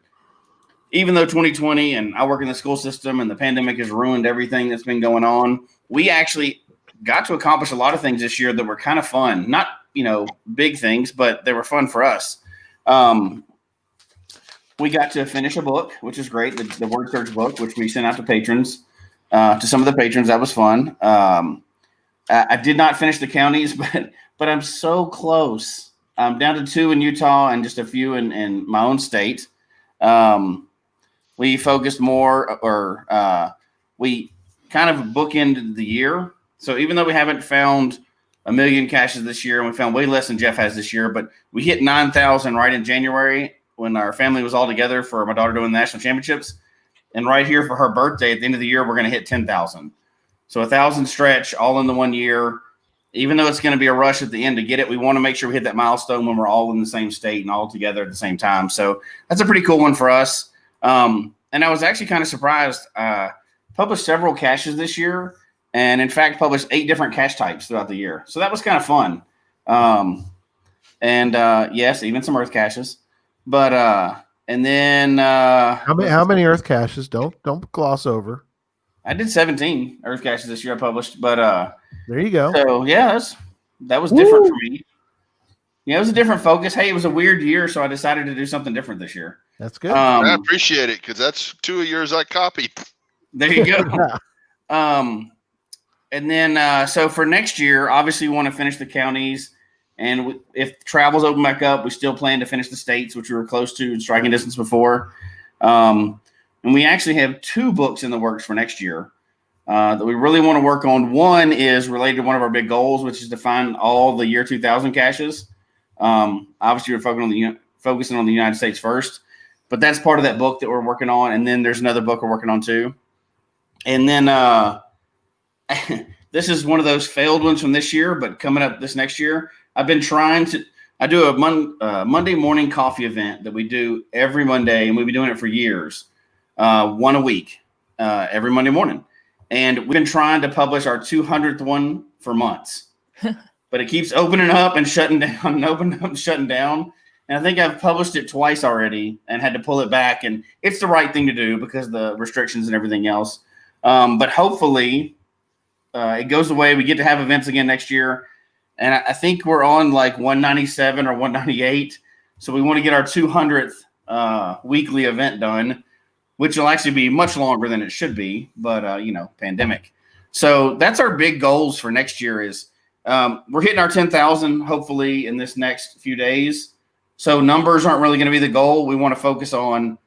even though 2020 and I work in the school system and the pandemic has ruined everything that's been going on, we actually got to accomplish a lot of things this year that were kind of fun. Not, big things, but they were fun for us. We got to finish a book, which is great. The word search book, which we sent out to patrons, to some of the patrons. That was fun. I did not finish the counties, but I'm so close. I'm down to 2 in Utah and just a few in my own state. We focused more, we kind of bookended the year. So even though we haven't found 1 million caches this year, and we found way less than Jeff has this year, but we hit 9,000 right in January when our family was all together for my daughter doing the national championships. And right here for her birthday at the end of the year, we're going to hit 10,000. So 1,000 stretch all in the 1 year. Even though it's going to be a rush at the end to get it, we want to make sure we hit that milestone when we're all in the same state and all together at the same time. So that's a pretty cool one for us. And I was actually kind of surprised. Published several caches this year, and in fact published 8 different cache types throughout the year. So that was kind of fun. Yes, even some earth caches. But and then how many earth caches? Don't gloss over. I did 17 earth caches this year I published, but there you go. So yeah, that was different for me. Yeah, it was a different focus. Hey, it was a weird year, so I decided to do something different this year. That's good. I appreciate it because that's 2 of yours I copied. There you go. And then so for next year, obviously we want to finish the counties, and if travel's open back up, we still plan to finish the states, which we were close to in striking distance before. And we actually have 2 books in the works for next year that we really want to work on. One is related to one of our big goals, which is to find all the year 2000 caches. Obviously, we're focusing on the United States first, but that's part of that book that we're working on. And then there's another book we're working on too. And then this is one of those failed ones from this year, but coming up this next year, I've been trying to. I do a Monday morning coffee event that we do every Monday, and we've been doing it for years, one a week, every Monday morning. And we've been trying to publish our 200th one for months. But it keeps opening up and shutting down and opening up and shutting down. And I think I've published it twice already and had to pull it back. And it's the right thing to do because of the restrictions and everything else. But hopefully it goes away. We get to have events again next year. And I think we're on like 197 or 198. So we want to get our 200th weekly event done, which will actually be much longer than it should be. But, pandemic. So that's our big goals for next year is, we're hitting our 10,000 hopefully in this next few days. So numbers aren't really going to be the goal. We want to focus on,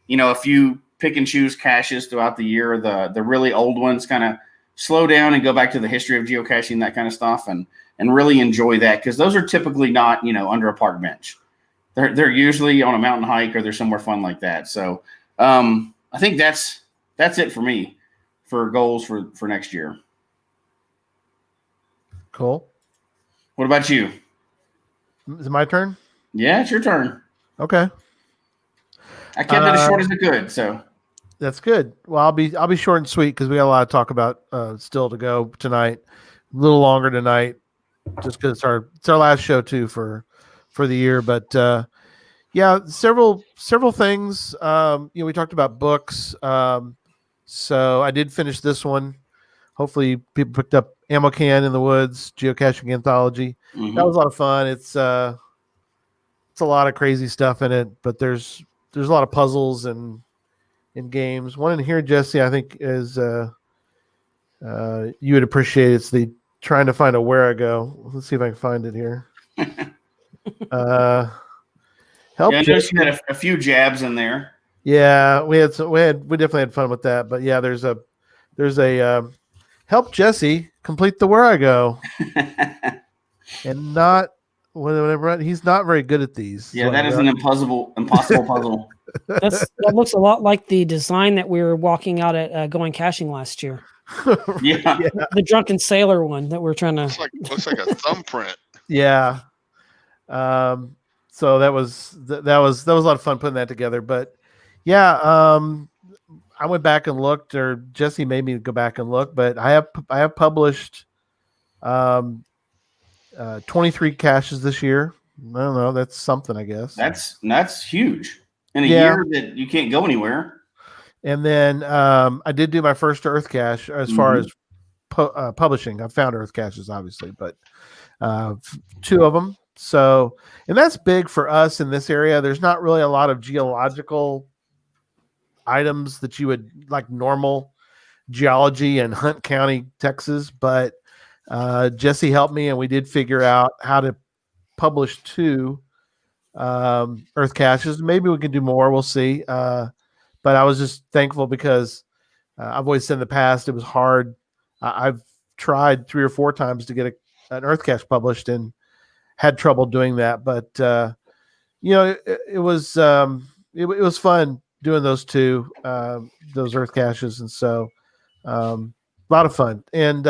a few pick and choose caches throughout the year. The really old ones kind of slow down and go back to the history of geocaching, that kind of stuff, and really enjoy that because those are typically not, under a park bench. They're usually on a mountain hike or they're somewhere fun like that. So I think that's it for me for goals for next year. Cool. What about you? Is it my turn? Yeah, it's your turn. Okay. I kept it as short as I could, so that's good. Well, I'll be short and sweet because we got a lot to talk about still to go tonight. A little longer tonight, just because it's our last show too for the year. But yeah, several things. We talked about books. So I did finish this one. Hopefully people picked up Ammo Can in the Woods, Geocaching Anthology. Mm-hmm. That was a lot of fun. It's a lot of crazy stuff in it, but there's a lot of puzzles and in games. One in here, Jesse, I think is you would appreciate. It's the trying to find a where I go. Let's see if I can find it here. Help Yeah, I Jesse. noticed you had a few jabs in there. Yeah, we definitely had fun with that. But yeah, there's a help Jesse complete the where I go, and not whenever he's not very good at these. Yeah, that is an impossible puzzle. That looks a lot like the design that we were walking out at going caching last year. Yeah. The drunken sailor one that we're trying to. Looks like a thumbprint. Yeah. So that was a lot of fun putting that together. But yeah, I went back and looked, or Jesse made me go back and look. But I have published 23 caches this year. I don't know. That's something, I guess. That's huge in a year that you can't go anywhere. And then I did do my first Earth cache as far as publishing. I found Earth caches, obviously, but 2 of them. So, and that's big for us in this area. There's not really a lot of geological items that you would like normal geology in Hunt County, Texas, but Jesse helped me, and we did figure out how to publish 2 Earth caches. Maybe we can do more. We'll see. But I was just thankful because I've always said in the past it was hard. I've tried 3 or 4 times to get an Earth cache published and had trouble doing that. But it was fun doing those 2 those Earth caches, and so a lot of fun. And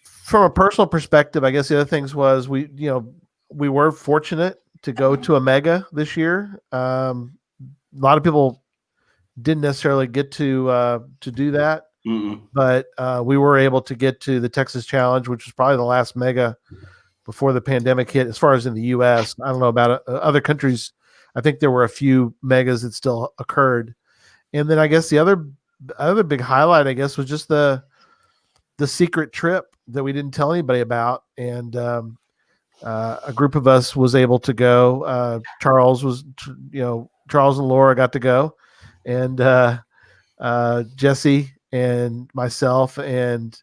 from a personal perspective, I guess the other things was we were fortunate to go to a mega this year. A lot of people didn't necessarily get to do that, but we were able to get to the Texas Challenge, which was probably the last mega before the pandemic hit. As far as in the U.S., I don't know about other countries. I think there were a few megas that still occurred, and then I guess the other big highlight, I guess, was just the secret trip that we didn't tell anybody about, and a group of us was able to go. Charles and Laura got to go, and Jesse and myself and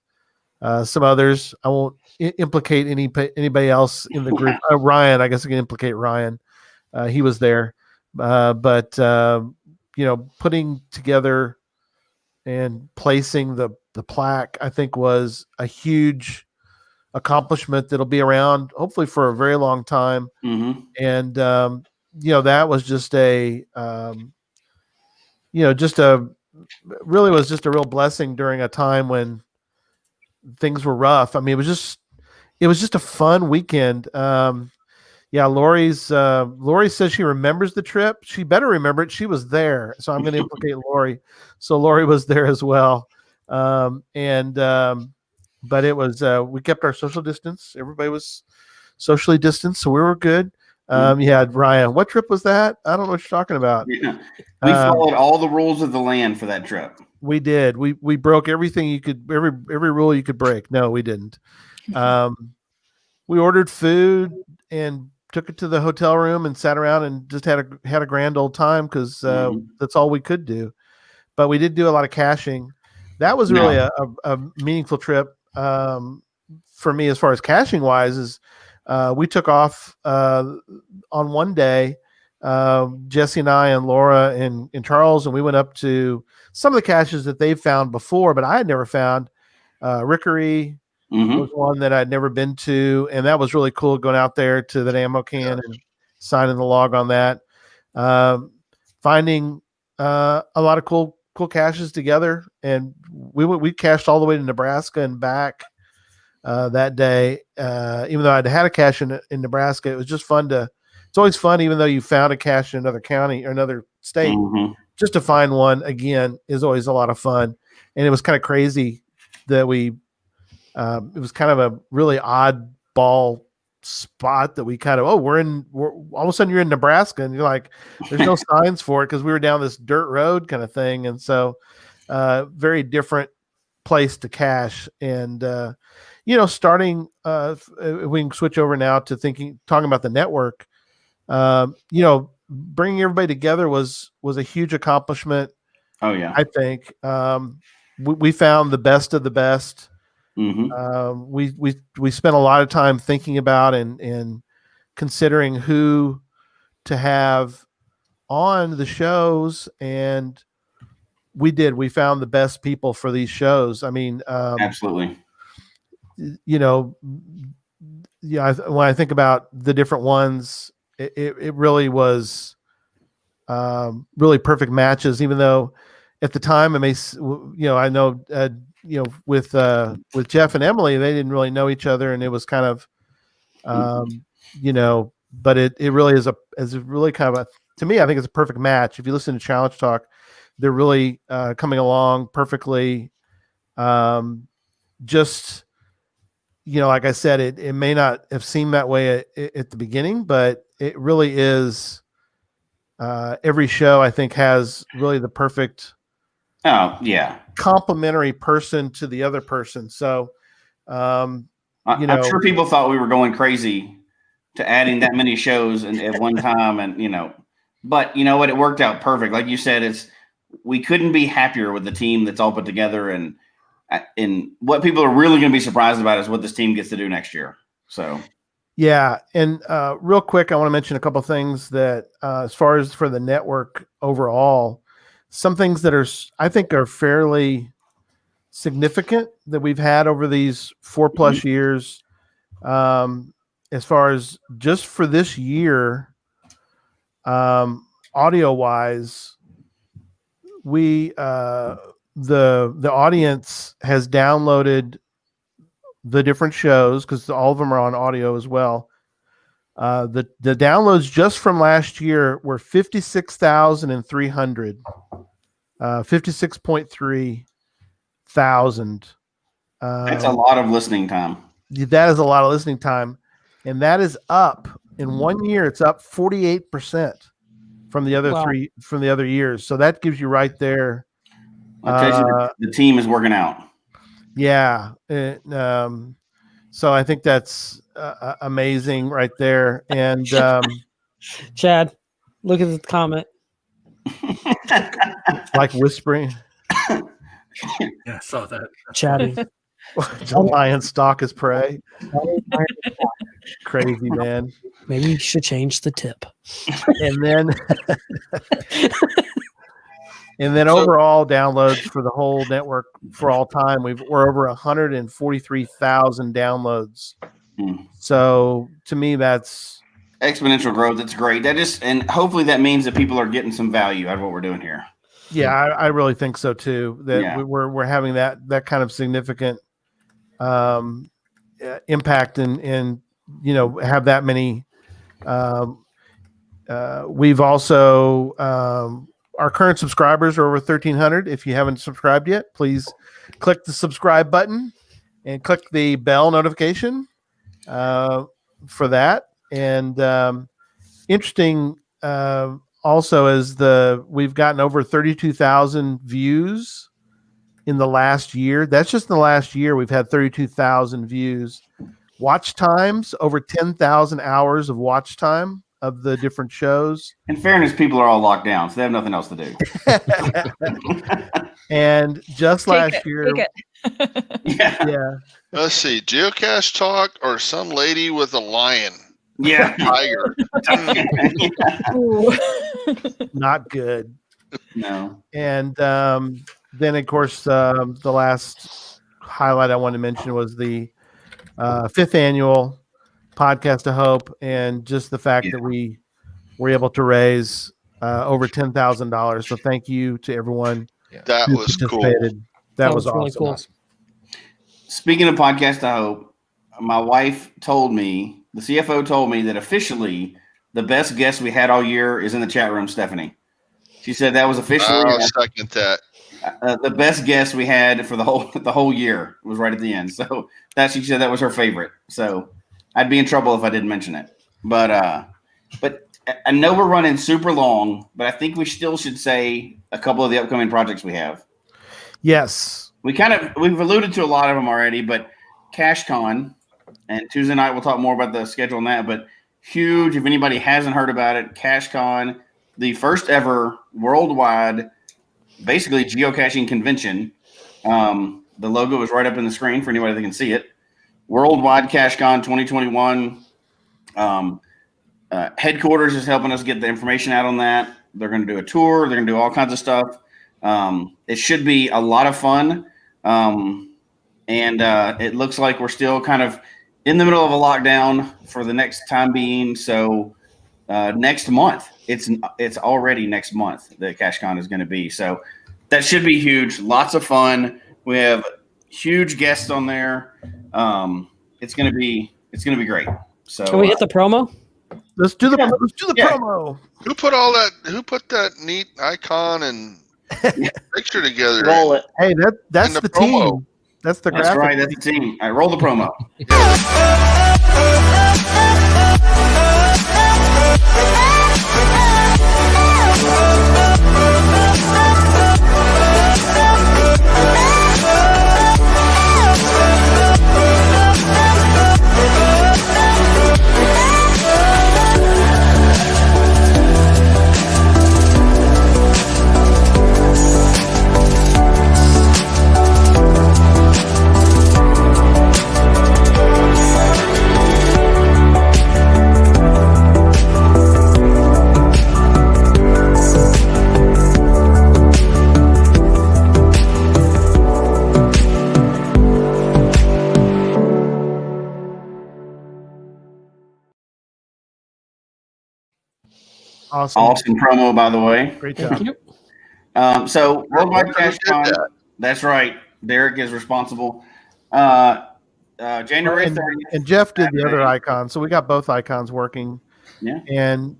some others. I won't implicate anybody else in the group. Ryan, I guess I can implicate Ryan. He was there, but putting together and placing the plaque, I think, was a huge accomplishment that'll be around hopefully for a very long time. And that was just a really was just a real blessing during a time when things were rough. I mean, it was just a fun weekend. Lori says she remembers the trip. She better remember it. She was there, so I'm going to implicate Lori. So Lori was there as well. But it was we kept our social distance. Everybody was socially distanced, so we were good. Ryan, what trip was that? I don't know what you're talking about. Yeah. We followed all the rules of the land for that trip. We did. We broke everything you could, every rule you could break. No, we didn't. We ordered food and took it to the hotel room and sat around and just had a grand old time because that's all we could do. But we did do a lot of caching. That was really a meaningful trip for me as far as caching wise. Is we took off on one day, Jesse and I and Laura and Charles, and we went up to some of the caches that they've found before, but I had never found. Rickery was one that I'd never been to, and that was really cool going out there to that ammo can and signing the log on that. Finding a lot of cool caches together, and we cached all the way to Nebraska and back that day. Even though I'd had a cache in Nebraska, it was just fun it's always fun, even though you found a cache in another county or another state, just to find one again is always a lot of fun. And it was kind of crazy that it was kind of a really oddball spot that we kind of, all of a sudden you're in Nebraska and you're like, there's no signs for it because we were down this dirt road kind of thing. And so very different place to cache. And, starting, we can switch over now to talking about the network. bringing everybody together was a huge accomplishment. Oh yeah. I think we found the best of the best. Mm-hmm. We spent a lot of time thinking about and considering who to have on the shows, and we found the best people for these shows. I mean, Absolutely. You know, yeah. When I think about the different ones, it really was really perfect matches. Even though at the time it may, I know, with Jeff and Emily, they didn't really know each other, and it was kind of, but it really is really kind of a, to me, I think it's a perfect match. If you listen to Challenge Talk, they're really coming along perfectly. Just, like I said, it may not have seemed that way at the beginning, but it really is. Every show, I think, has really the perfect complementary person to the other person. So, I'm sure people thought we were going crazy to adding that many shows at one time, and but you know what, it worked out perfect. Like you said, we couldn't be happier with the team that's all put together, and what people are really going to be surprised about is what this team gets to do next year. So. Yeah, and real quick, I want to mention a couple of things that, as far as for the network overall, some things that I think are fairly significant that we've had over these 4+ years. As far as just for this year, audio wise, the audience has downloaded the different shows, because all of them are on audio as well. The downloads just from last year were 56,300, 56.3 thousand. That's a lot of listening time. That is a lot of listening time, and that is up in 1 year. It's up 48% from the other from the other years. So that gives you right there. I'll tell you, the team is working out. Yeah. So I think that's amazing right there. And Chad, look at the comment. Like whispering. Yeah, I saw that. Chatty. The lion stalk his prey. Crazy, man. Maybe you should change the tip. And then overall downloads for the whole network for all time, we're over 143,000 downloads. So to me, that's exponential growth. That's great. And hopefully that means that people are getting some value out of what we're doing here. Yeah, I really think so too. That we're having that kind of significant impact and have that many. We've also our current subscribers are over 1,300. If you haven't subscribed yet, please click the subscribe button and click the bell notification for that. And interesting also is we've gotten over 32,000 views in the last year. That's just in the last year. We've had 32,000 views. Watch times, over 10,000 hours of watch time of the different shows. In fairness, people are all locked down, so they have nothing else to do. And just last year, yeah. Let's see, Geocache Talk or some lady with a lion. Yeah, tiger. Not good. No. And then, of course, the last highlight I wanted to mention was the 5th annual Podcast of Hope, and just the fact that we were able to raise over $10,000. So thank you to everyone. That was cool. That was really awesome. cool. Speaking of Podcast of Hope, my wife told me, the CFO told me that officially the best guest we had all year is in the chat room, Stephanie. She said that was officially I'll second that. The best guest we had for the whole year was right at the end. So she said that was her favorite. So I'd be in trouble if I didn't mention it. But I know we're running super long, but I think we still should say a couple of the upcoming projects we have. Yes. We've alluded to a lot of them already, but CacheCon, and Tuesday night we'll talk more about the schedule on that. But huge. If anybody hasn't heard about it, CacheCon, the first ever worldwide, basically geocaching convention. The logo is right up in the screen for anybody that can see it. Worldwide CacheCon 2021. Headquarters is helping us get the information out on that. They're going to do a tour. They're going to do all kinds of stuff. It should be a lot of fun. And it looks like we're still kind of in the middle of a lockdown for the next time being. So next month, it's already next month that CacheCon is going to be. So that should be huge. Lots of fun. We have huge guests on there. It's going to be great. So Can we hit the promo? Let's do the promo. Who put that neat icon and picture together? Roll it. Hey, that's the the promo. team. That's the That's graphic. right. That's the team. All right, roll the promo. Awesome promo, by the way. Great job. Thank you. So Worldwide Who did CacheCon, that? that's right. Derek is responsible. January 30th. And Jeff did the other icon, so we got both icons working. Yeah. And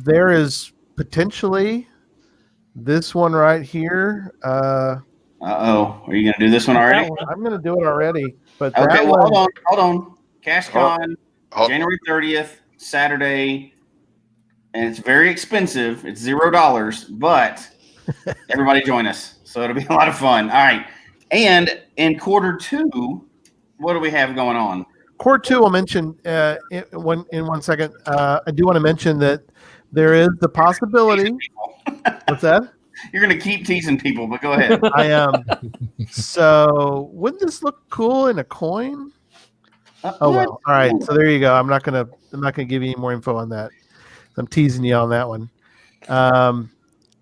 there is potentially this one right here. Are you going to do this one already? I'm going to do it already. But Okay, that well, one, hold on. CacheCon, Oh. January 30th, Saturday, and it's very expensive. It's $0, but everybody join us. So it'll be a lot of fun. All right. And in quarter 2, what do we have going on? Core 2, I'll mention in one second. I do want to mention that there is the possibility. What's that? You're going to keep teasing people, but go ahead. I am. So wouldn't this look cool in a coin? Oh well. All right. So there you go. I'm not gonna give you any more info on that. I'm teasing you on that one. All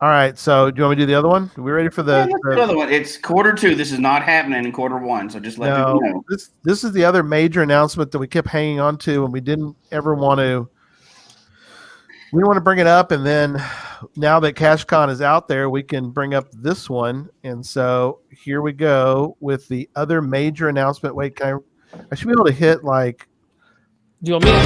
right. So do you want me to do the other one? Are we ready for the other one? It's quarter 2. This is not happening in quarter 1. So just let people know. This is the other major announcement that we kept hanging on to, and we didn't ever want to. We want to bring it up, and then now that CacheCon is out there, we can bring up this one. And so here we go with the other major announcement. Wait, I should be able to hit like. Do you want me to?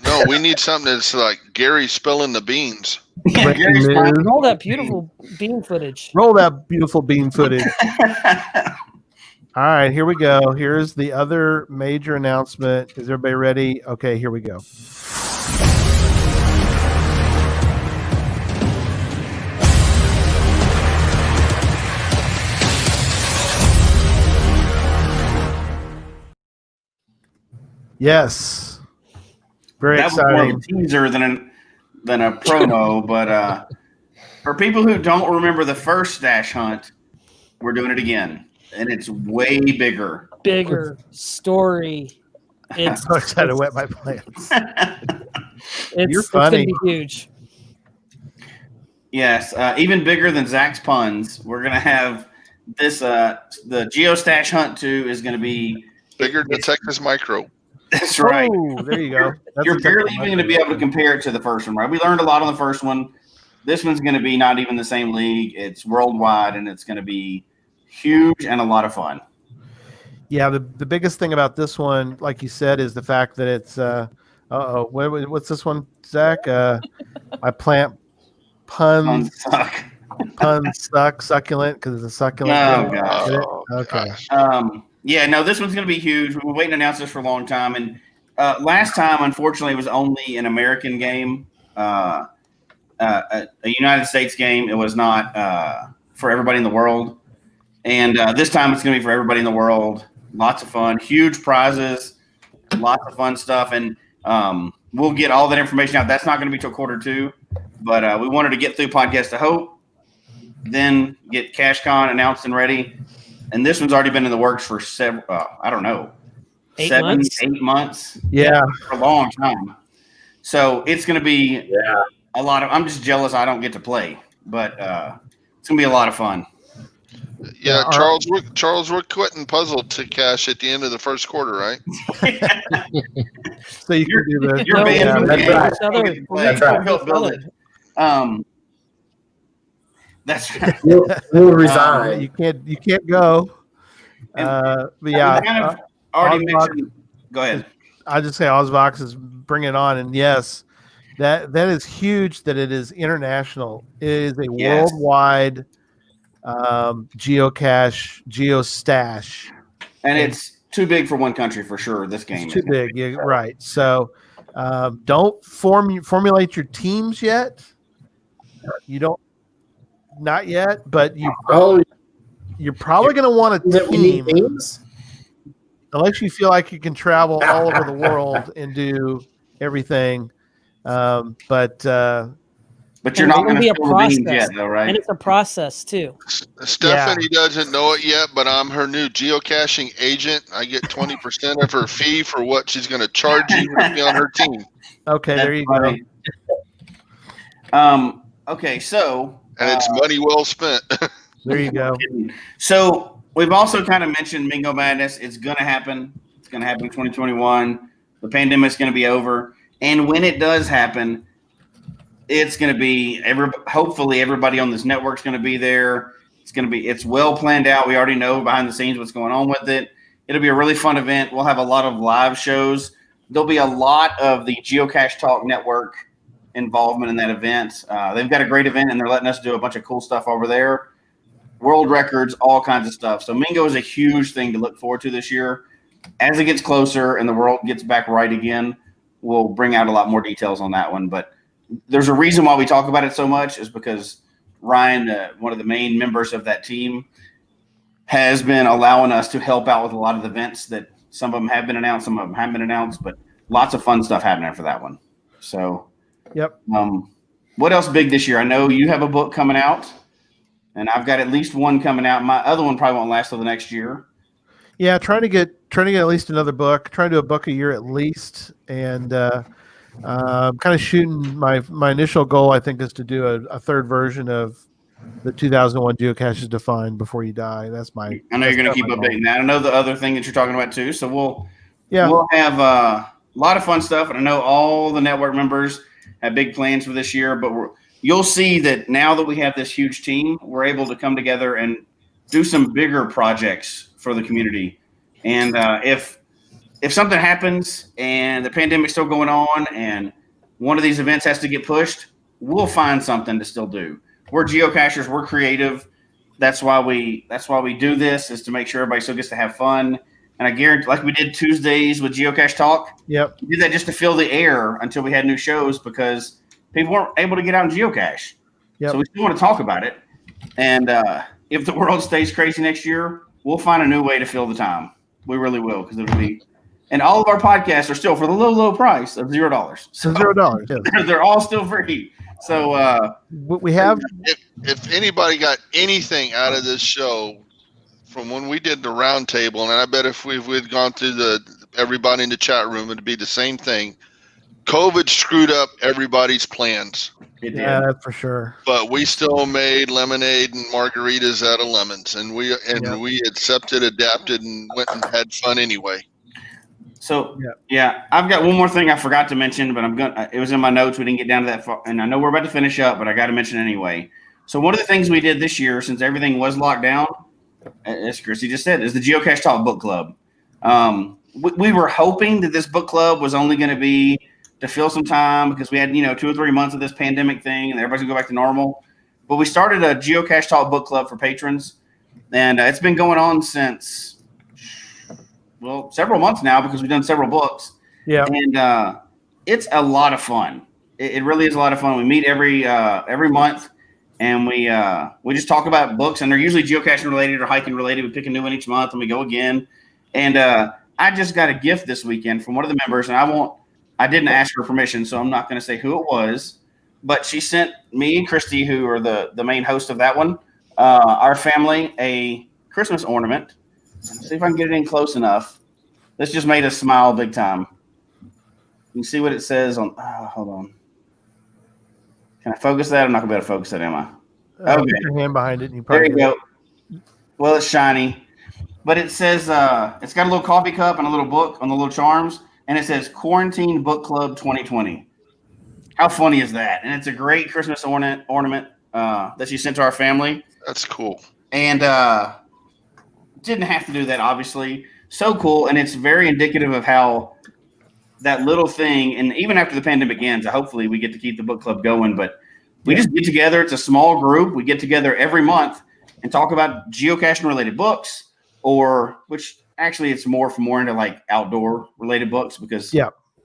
No, we need something that's like Gary spilling the beans. Roll that beautiful bean footage. Roll that beautiful bean footage. All right, here we go. Here's the other major announcement. Is everybody ready? Okay, here we go. Yes. Very that exciting. was more of a teaser than a promo, but for people who don't remember the first stash hunt, we're doing it again, and it's way bigger. Bigger story. I'm so excited to wet my plants. It's funny. going to be huge. Yes, even bigger than Zach's puns. We're gonna have this. The Geostash hunt 2 is gonna be Bigger than Texas Micro. That's right. Oh, there you go. You're barely even going to be able to compare it to the first one, right? We learned a lot on the first one. This one's going to be not even the same league. It's worldwide, and it's going to be huge and a lot of fun. Yeah, the biggest thing about this one, like you said, is the fact that it's what's this one, Zach? My plant puns suck, succulent, because it's a succulent. Oh gosh. Okay. Yeah, no, this one's going to be huge. We've been waiting to announce this for a long time, and last time, unfortunately, it was only an American game. a United States game. It was not for everybody in the world. And this time it's going to be for everybody in the world. Lots of fun, huge prizes, lots of fun stuff. And we'll get all that information out. That's not going to be till Q2. But we wanted to get through Podcast of Hope, then get CacheCon announced and ready. And this one's already been in the works for several, I don't know, 8 7, months? 8 months. Yeah. For a long time. So it's going to be a lot of, I'm just jealous I don't get to play, but it's going to be a lot of fun. Yeah, Charles, we're quitting Puzzle to Cache at the end of the first quarter, right? So you can do the. You're banned from the game. That's right. Build it. That's right. We'll resign. You can't go. But yeah, we kind of already mentioned. Go ahead. I just say Ozvox is bringing it on, and yes, that is huge. That it is international. It is a worldwide geocache, geostash, and it's too big for one country for sure. This game is too big. Yeah, right. So don't formulate your teams yet. You don't, not yet, but you're probably going to want a team. Unless you feel like you can travel all over the world and do everything, but you're not going to be a process yet, though, right? And it's a process too. Stephanie doesn't know it yet, but I'm her new geocaching agent. I get 20% of her fee for what she's going to charge you to be on her team. Okay, there you go. Okay, so and it's money well spent. There you go. So we've also kind of mentioned Mingo Madness. It's going to happen. It's going to happen in 2021. The pandemic's going to be over, and when it does happen, it's going to be hopefully everybody on this network's going to be there. It's well planned out. We already know behind the scenes what's going on with it. It'll be a really fun event. We'll have a lot of live shows. There'll be a lot of the Geocache Talk Network involvement in that event. They've got a great event, and they're letting us do a bunch of cool stuff over there. World records, all kinds of stuff. So Mingo is a huge thing to look forward to this year. As it gets closer and the world gets back right again, we'll bring out a lot more details on that one. But there's a reason why we talk about it so much is because Ryan, one of the main members of that team, has been allowing us to help out with a lot of the events that some of them have been announced, some of them haven't been announced, but lots of fun stuff happening for that one. So, yep. What else big this year? I know you have a book coming out, and I've got at least one coming out. My other one probably won't last till the next year. Yeah, trying to get at least another book. Trying to do a book a year at least, and kind of shooting my initial goal. I think is to do a third version of the 2001 Geocaches Defined Before You Die. That's my. I know you're going to keep updating that. I know the other thing that you're talking about too. So we'll have a lot of fun stuff, and I know all the network members have big plans for this year. But you'll see that now that we have this huge team, we're able to come together and do some bigger projects for the community. And if something happens and the pandemic's still going on and one of these events has to get pushed, we'll find something to still do. We're geocachers. We're creative. That's why we do this, is to make sure everybody still gets to have fun. And I guarantee, like we did Tuesdays with Geocache Talk, yep, we did that just to fill the air until we had new shows because people weren't able to get out and geocache. Yep. So we still want to talk about it. And if the world stays crazy next year, we'll find a new way to fill the time. We really will, because it'll be. And all of our podcasts are still for the low price of $0. So $0. Yeah. They're all still free. So we have. If anybody got anything out of this show from when we did the round table, and I bet if we'd gone through everybody in the chat room, it'd be the same thing. COVID screwed up everybody's plans. Yeah, that's for sure. But we still made lemonade and margaritas out of lemons, and we accepted, adapted, and went and had fun anyway. So yeah, I've got one more thing I forgot to mention, but it was in my notes. We didn't get down to that far, and I know we're about to finish up, but I got to mention it anyway. So one of the things we did this year, since everything was locked down, as Chrissy just said, is the Geocache Talk Book Club. We were hoping that this book club was only going to be to fill some time because we had 2 or 3 months of this pandemic thing, and everybody's gonna go back to normal. But we started a Geocache Talk Book Club for patrons, and it's been going on since several months now because we've done several books. Yeah, and it's a lot of fun. It really is a lot of fun. We meet every month, and we just talk about books, and they're usually geocaching related or hiking related. We pick a new one each month, and we go again. And I just got a gift this weekend from one of the members, and I didn't ask her permission, so I'm not going to say who it was, but she sent me and Christy, who are the main host of that one, our family, a Christmas ornament. Let's see if I can get it in close enough. This just made us smile big time. You can see what it says on. Hold on. Can I focus that? I'm not gonna be able to focus that, am I? Okay. Put your hand behind it. And you There probably you go. Well, it's shiny, but it says it's got a little coffee cup and a little book on the little charms, and it says Quarantine Book Club 2020. How funny is that? And it's a great Christmas ornament that she sent to our family. That's cool. And didn't have to do that, obviously. So cool, and it's very indicative of how that little thing, and even after the pandemic ends, hopefully we get to keep the book club going, but we just get together. It's a small group. We get together every month and talk about geocaching related books, or which actually it's more into like outdoor related books, because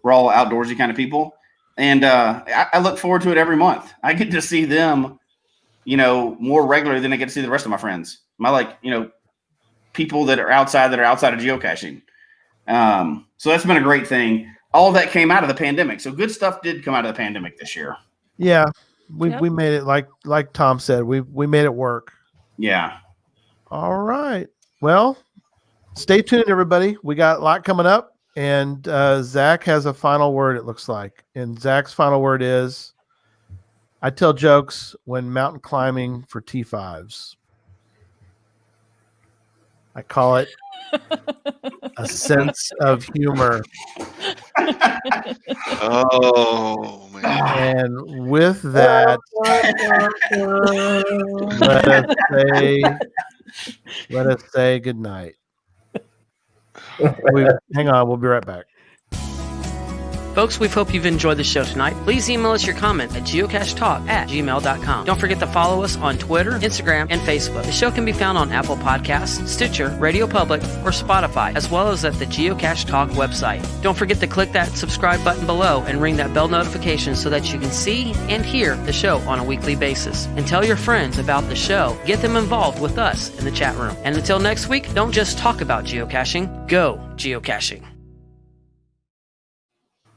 we're all outdoorsy kind of people. And I look forward to it every month. I get to see them, more regularly than I get to see the rest of my friends. People that are outside of geocaching. So that's been a great thing. All of that came out of the pandemic. So good stuff did come out of the pandemic this year. Yeah. We made it like Tom said, we made it work. Yeah. All right. Well, stay tuned, everybody. We got a lot coming up, and Zach has a final word, it looks like. And Zach's final word is, I tell jokes when mountain climbing for T5s. I call it a sense of humor. Oh, man. And with that, let us say good night. Hang on, we'll be right back. Folks, we hope you've enjoyed the show tonight. Please email us your comment at geocachetalk@gmail.com. Don't forget to follow us on Twitter, Instagram, and Facebook. The show can be found on Apple Podcasts, Stitcher, Radio Public, or Spotify, as well as at the Geocache Talk website. Don't forget to click that subscribe button below and ring that bell notification so that you can see and hear the show on a weekly basis. And tell your friends about the show. Get them involved with us in the chat room. And until next week, don't just talk about geocaching, go geocaching.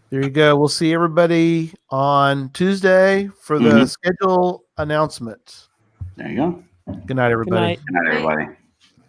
There you go. We'll see everybody on Tuesday for the schedule announcement. There you go. Good night, everybody. Good night, everybody.